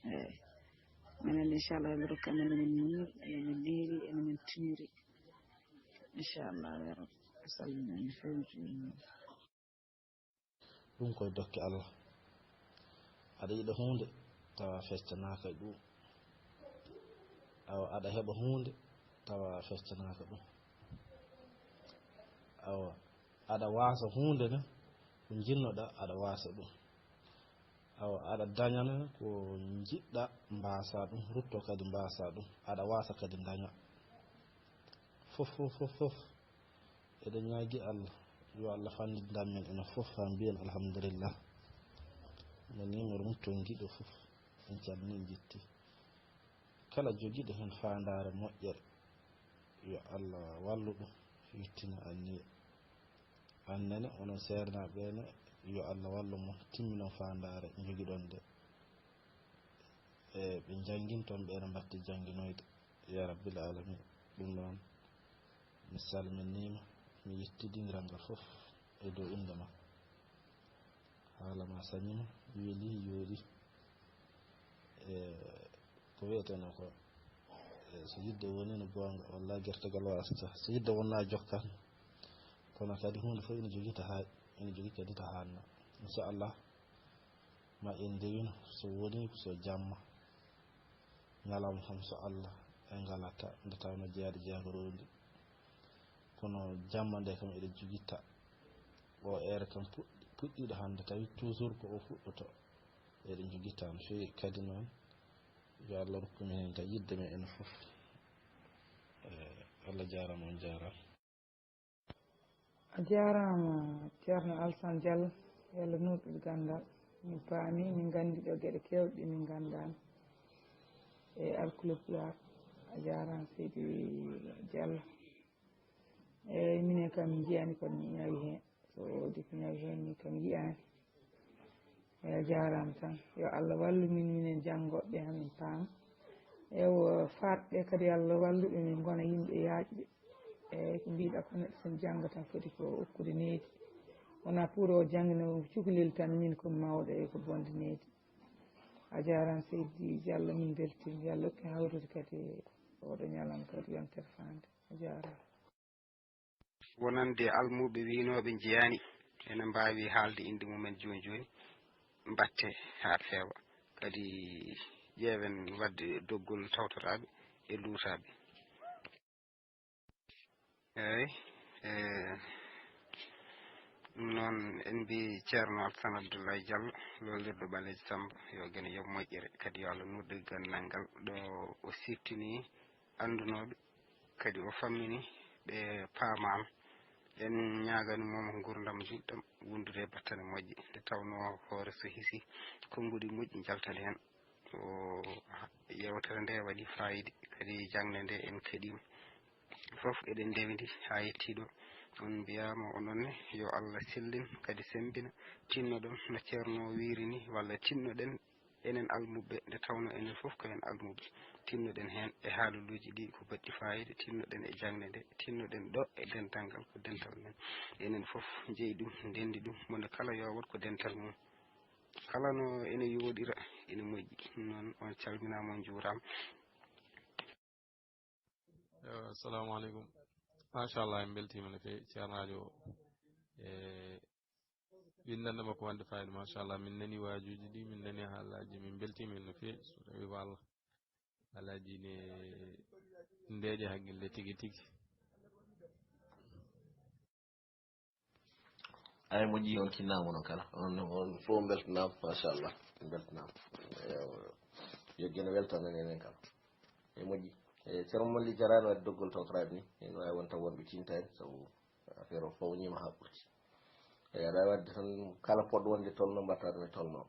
eyyi minen inchallah yo rokki amen emin muñi emin neeri emin tiniri inchallah ya rabbi salminani fewi ɗum koye dokke Allah aɗa yiɗa hunde tawa feccanaka ɗum awa aɗa heɓa hunde tawa feccanaka ɗum awa aɗa wasa hunde ne ko jinnoɗa aɗa wasa ɗum awa aɗa dañana ko jiɗɗa mbasa ɗum rutto kadi mbasa ɗum aɗa wasa kadi daña fof eɗen ñaagui Allah yo Allah fandindan men enen fof ha mbiyen alhamdulillah nani mi rumto giɗo fof en calmini jitti kala joguiɗo hen fandare moƴƴere yo Allah wallu ɗum yettina anniya annene onon sernaɓene yo Allah wallu mo timminon fandare joguiɗon nde e ɓe jangguinton ɓeɗe mbatti jangguinoyde ya rabbil alamin ɗum noon mi salminima mi yettidiniral ngal fof e dow inde ma haala ma sañima weeli yooɗi ko wiyeteno ko so yidde woni no gonga walla guertegal wasata so yidde wonna jokkan kono kadi hunde fof ene jogui to haaƴ ene jogui kadi to hanna inchallah ma en dewino so woni so jamma ñalawma kam so Allah e ngalata nde tawno jeeyade jeegorodi kono jamma nde kam eɗen joguitta o ere kam puɗɗiɗo hande tawi toujours ko o fuɗɗoto eɗen joguitta no fewi kadi noon yo Allah rokkumi hen ka yidde men ene foof Allah jarama on jarama a jarama ceerno Alassane Diallo yo Allah nurɗude gandal min paami min gandi ɗo gueɗe kewɗe min gandani e alkule pulaar a jarama seydi Diallo eyyi minen kam min jiyani kono ñawi hen so wodi ko ñawi hen min kam yiyani eyyi a jarama tan yo Allah wallu min minen janggoɓe hamin paama ewo fatɓe kadi Allah walluɓe min gona yimɓe yajɓe eyyi ko mbiɗa ko neɗɗo sen jangga tan foti ko hokkude needi wona pour o jangno cukalel tan min komi mawɗo e ko bonde needi a jarama seydi Diallo min beltima yo Allah hokki hawrude kadi oɗo ñalawma kadi yontere fande a jarama wonande almuɓe winoɓe jeyani ene mbawi haalde inde mumen joni mbatte ha feewa kadi ƴeewen wadde doggol tawtoraɓe e luutaɓe eyyi noon en mbi ceerno Alassane Abdoulaye Diallo lolirɗo Ɓalejo Samba yo gene yoɓ moƴƴere kadi yo Allah noddu gandal ngal ɗo o siftini andunoɓe kadi o fammini ɓe paamama en ñaganimomo gurdam juɗɗam wondude e battane moƴƴe nde tawno hoore so hiisi konnguɗi moƴƴi jaltal hen o yewtere nde waɗi fayida kadi jangde nde en keeɗima foof eɗen ndewidi ha yettiɗo on mbiyama ononne yo Allah sellin kadi sembina tinnoɗon no ceerno wiiri ni walla tinnoɗen enen almuɓe nde tawno enen foof ko en almuɓe tinnoɗen hen e haalullaji ɗi ko baɗɗi fayida tinnoɗen e jangde nde tinnoɗen ɗo e dental ngal ko dental men enen foof jeeyi ɗum ndendi ɗum mone kala yo wat ko dental mum kala no ene yoɗira ene moƴƴi noon on calminama on juurama. Assalamu alaikum. Machallah en beltima no fewi ceernajo e windande makko wande fayida machallah min nani wajuji ɗi min nani haalaji min beltima en no fewi so tawi ko Allah haalaji ne ndeeƴa haqqille tigui tigui. ay moƴƴi on kinnama noon kala on fof beltanama machallah beltanama yoggene weltana enen kala e moƴƴi e ceerno molli jarani wadde doggol tawtoraɓe ni en wawi won taw wonɓe tintani sabu affaire o fawnima ha ɓurti eyi aɗa wadde tan kala poɗɗo wonde tolno mbatta ɗum e tolno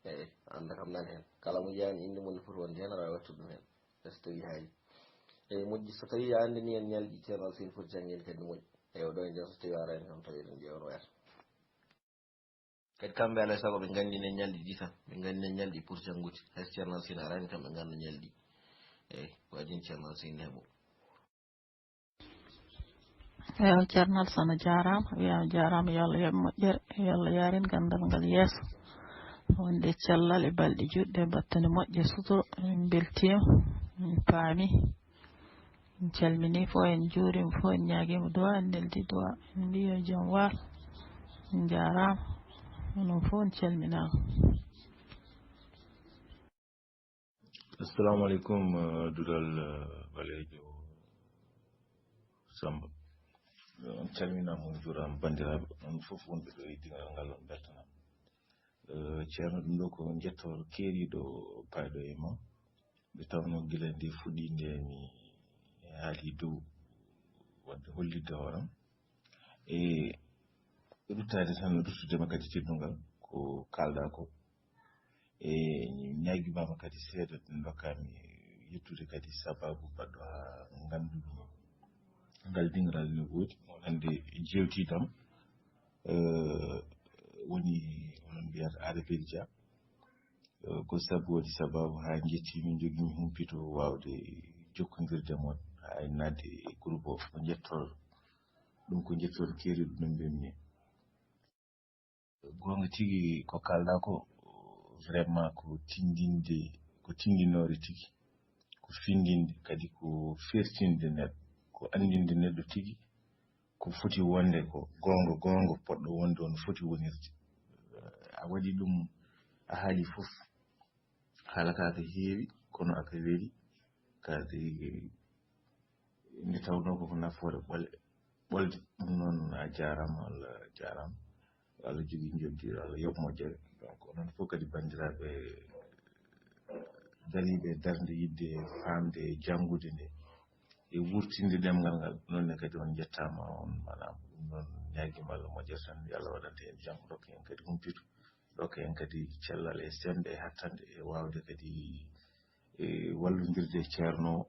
eyi anda kam nani hen kala mo jeyani inde mum ne foti wonde hen aɗa wawi wattude ɗum hen so tawi haaji eyi moƴƴi so tawi a andini en ñalɗi ceerno Alassane foti janggede kadi moƴƴi eyi oɗo e nden so tawi arani kam tawi eɗen ƴeewa no wayata kadi kamɓe alay saago ɓe gandine ñalɗi ɗi tan ɓe gandine ñalɗi pour janggude hayso ceerno Alassane arani kam ɓe ganda ñalɗi eyi waɗin ceerno Alassane heeɓo. eyi ceerno Alassane jarama wiyama jarama yo Allah yoɓ moƴƴere yo Allah yarin gandal ngal yeeso wonde cellal e balɗe juɗɗe battane moƴƴe sutoro min beltima min paami en calmini fo en juurima fo en ñaguima duwa en neldi duwa en mbi yo jaam waal en jarama onon fo en calminama. Assalamu alaikum Dudal Ɓalejo Samba on calminama on juurama bandiraɓe on foof wonɓe ɗo e dingal ngal on beltanama ceerno ɗum ɗo ko jettoro keeriɗo payɗo e ma ɓe tawno gila nde fuɗɗi nde mi haali dow wadde hollidde hooram e ruttade tan ruttudema kadi teddungal ko kalɗa ko e ñaguimama kadi seeɗa ɗum dokkami yettude kadi sababu baɗɗo ha gandumi ngal dingiral no woodi on hande jewtidam woni onon mbiyata arabeji dia ko sabu waɗi sababu ha jetti min joguimi humpito wawde jokkodirde moon ha nadde e groupe o ko jettoro ɗum ko jettoro keeriɗo ɗum mbiyatmi gonga tigui ko kalɗa ko vraiment ko tindinore tigui ko findinde kadi ko fertinde neɗɗo ko andinde neɗɗo tigui ko foti wonde ko gonga poɗɗo wonde on foti wonirde a waɗi ɗum a haali foof haala ka ko heewi kono aka weeli kadi nde tawno koko nafoore ɓolde ɗum noon a jarama Allah jarama Allah jogui joddiro Allah yoɓ moƴƴere donc onon fof kadi bandiraɓe dariɓe darde yidde famde janggude nde e wurtinde ɗemgal ngal nonne kadi on jettama on manam ɗum noon ñaguima Allah moƴƴere tan yo Allah waɗante en jaam dokka en kadi humpito dokka en kadi cellal e sembe e hattande e wawde kadi e wallodirde ceerno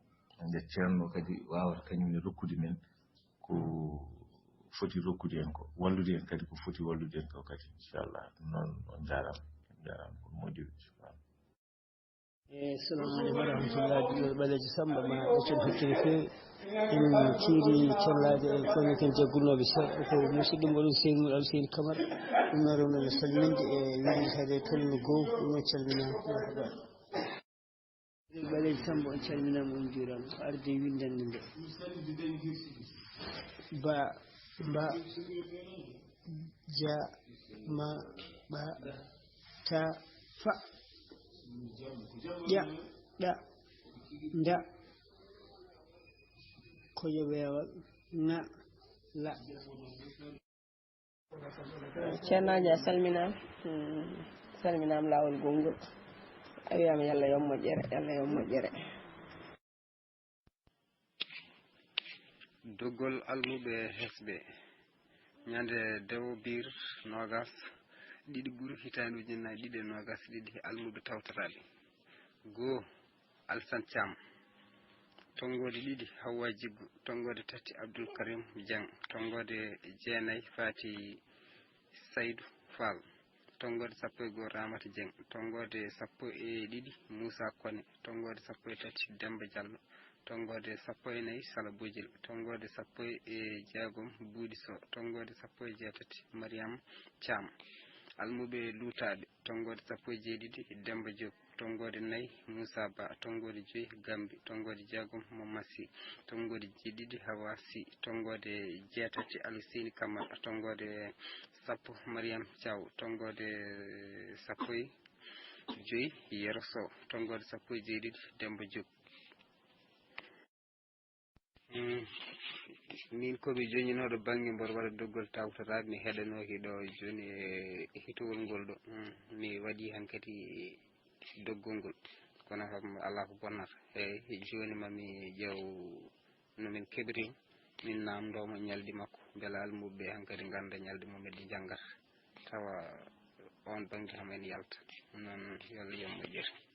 nde ceerno kadi wawata kañumne rokkude men ko foti rokkude en ko wallude en kadi ko foti wallude en ko kadi inchallah ɗum noon on jarama ko moƴƴude. Assalamu alaikum warahmatullahi Dudal Ɓalejo Samba ma ɗaccen hakkille fewi en ciiri cellaade e kono ken jaggunoɓe seeɗa ko musidɗo mbaɗo Seydou Alassane Camara ɗum no rewnoɓe salminde e winditade tolno gow ɗum noon calminama marhaba Ɓalejo Samba on calminama on juurama ko arde windande nde ba ja ma ɓa ta fa ƴa ɗa nda ko yo weewal ŋa la ceernaji a salminama lawol gongol a wiyama yalla yo moƴƴere yalla yo moƴƴere. doggol almuɓe hesɓe ñande dewo bir nogas ɗiɗi ɓuuri hitande ujunnaje ɗiɗi e nogas ɗiɗi almuɓe tawtataɓe. goo Alsan Thiam, tongode ɗiɗi Hawwa Jiggo, tongode tati Abdoul Karim Dieng, tongode jeenayyi Fati Saydou Fall, tongode 11 Ramata Dieng, tongode 12 Moussa Kone, tongode 13 Demba Diallo, tongode 14 Sala Bojil, tongode 16 Boudi Sow, tongode 18 Mariam Thiam, almuɓe luutaɓe tongode 12 Demba Diop, tongode 4 Moussa Ba, tongode 5 Gambi, tongode 6 Mamassi, tongode 2 Hawasi, tongode 6 Alusini Kamara, tongode 10 Mariam Thiaw, tongode 15 Yero Sow, tongode 12 Demba Diop. min komi joñinoɗo banggue mboɗo waɗa doggol tawtoraɓe mi heɗanoki ɗo joni e hitowol ngol ɗo mi waɗi hankkadi doggol ngol kono kam ala ko bonnata eyyi joni mami ƴeew nomin keɓri min namdomo ñalɗi makko beela almuɓeɓe hankkadi ganda ñalɗi mumen ɗi janggata tawa on banggue hamen yalta noon yo Allah yo moƴƴere.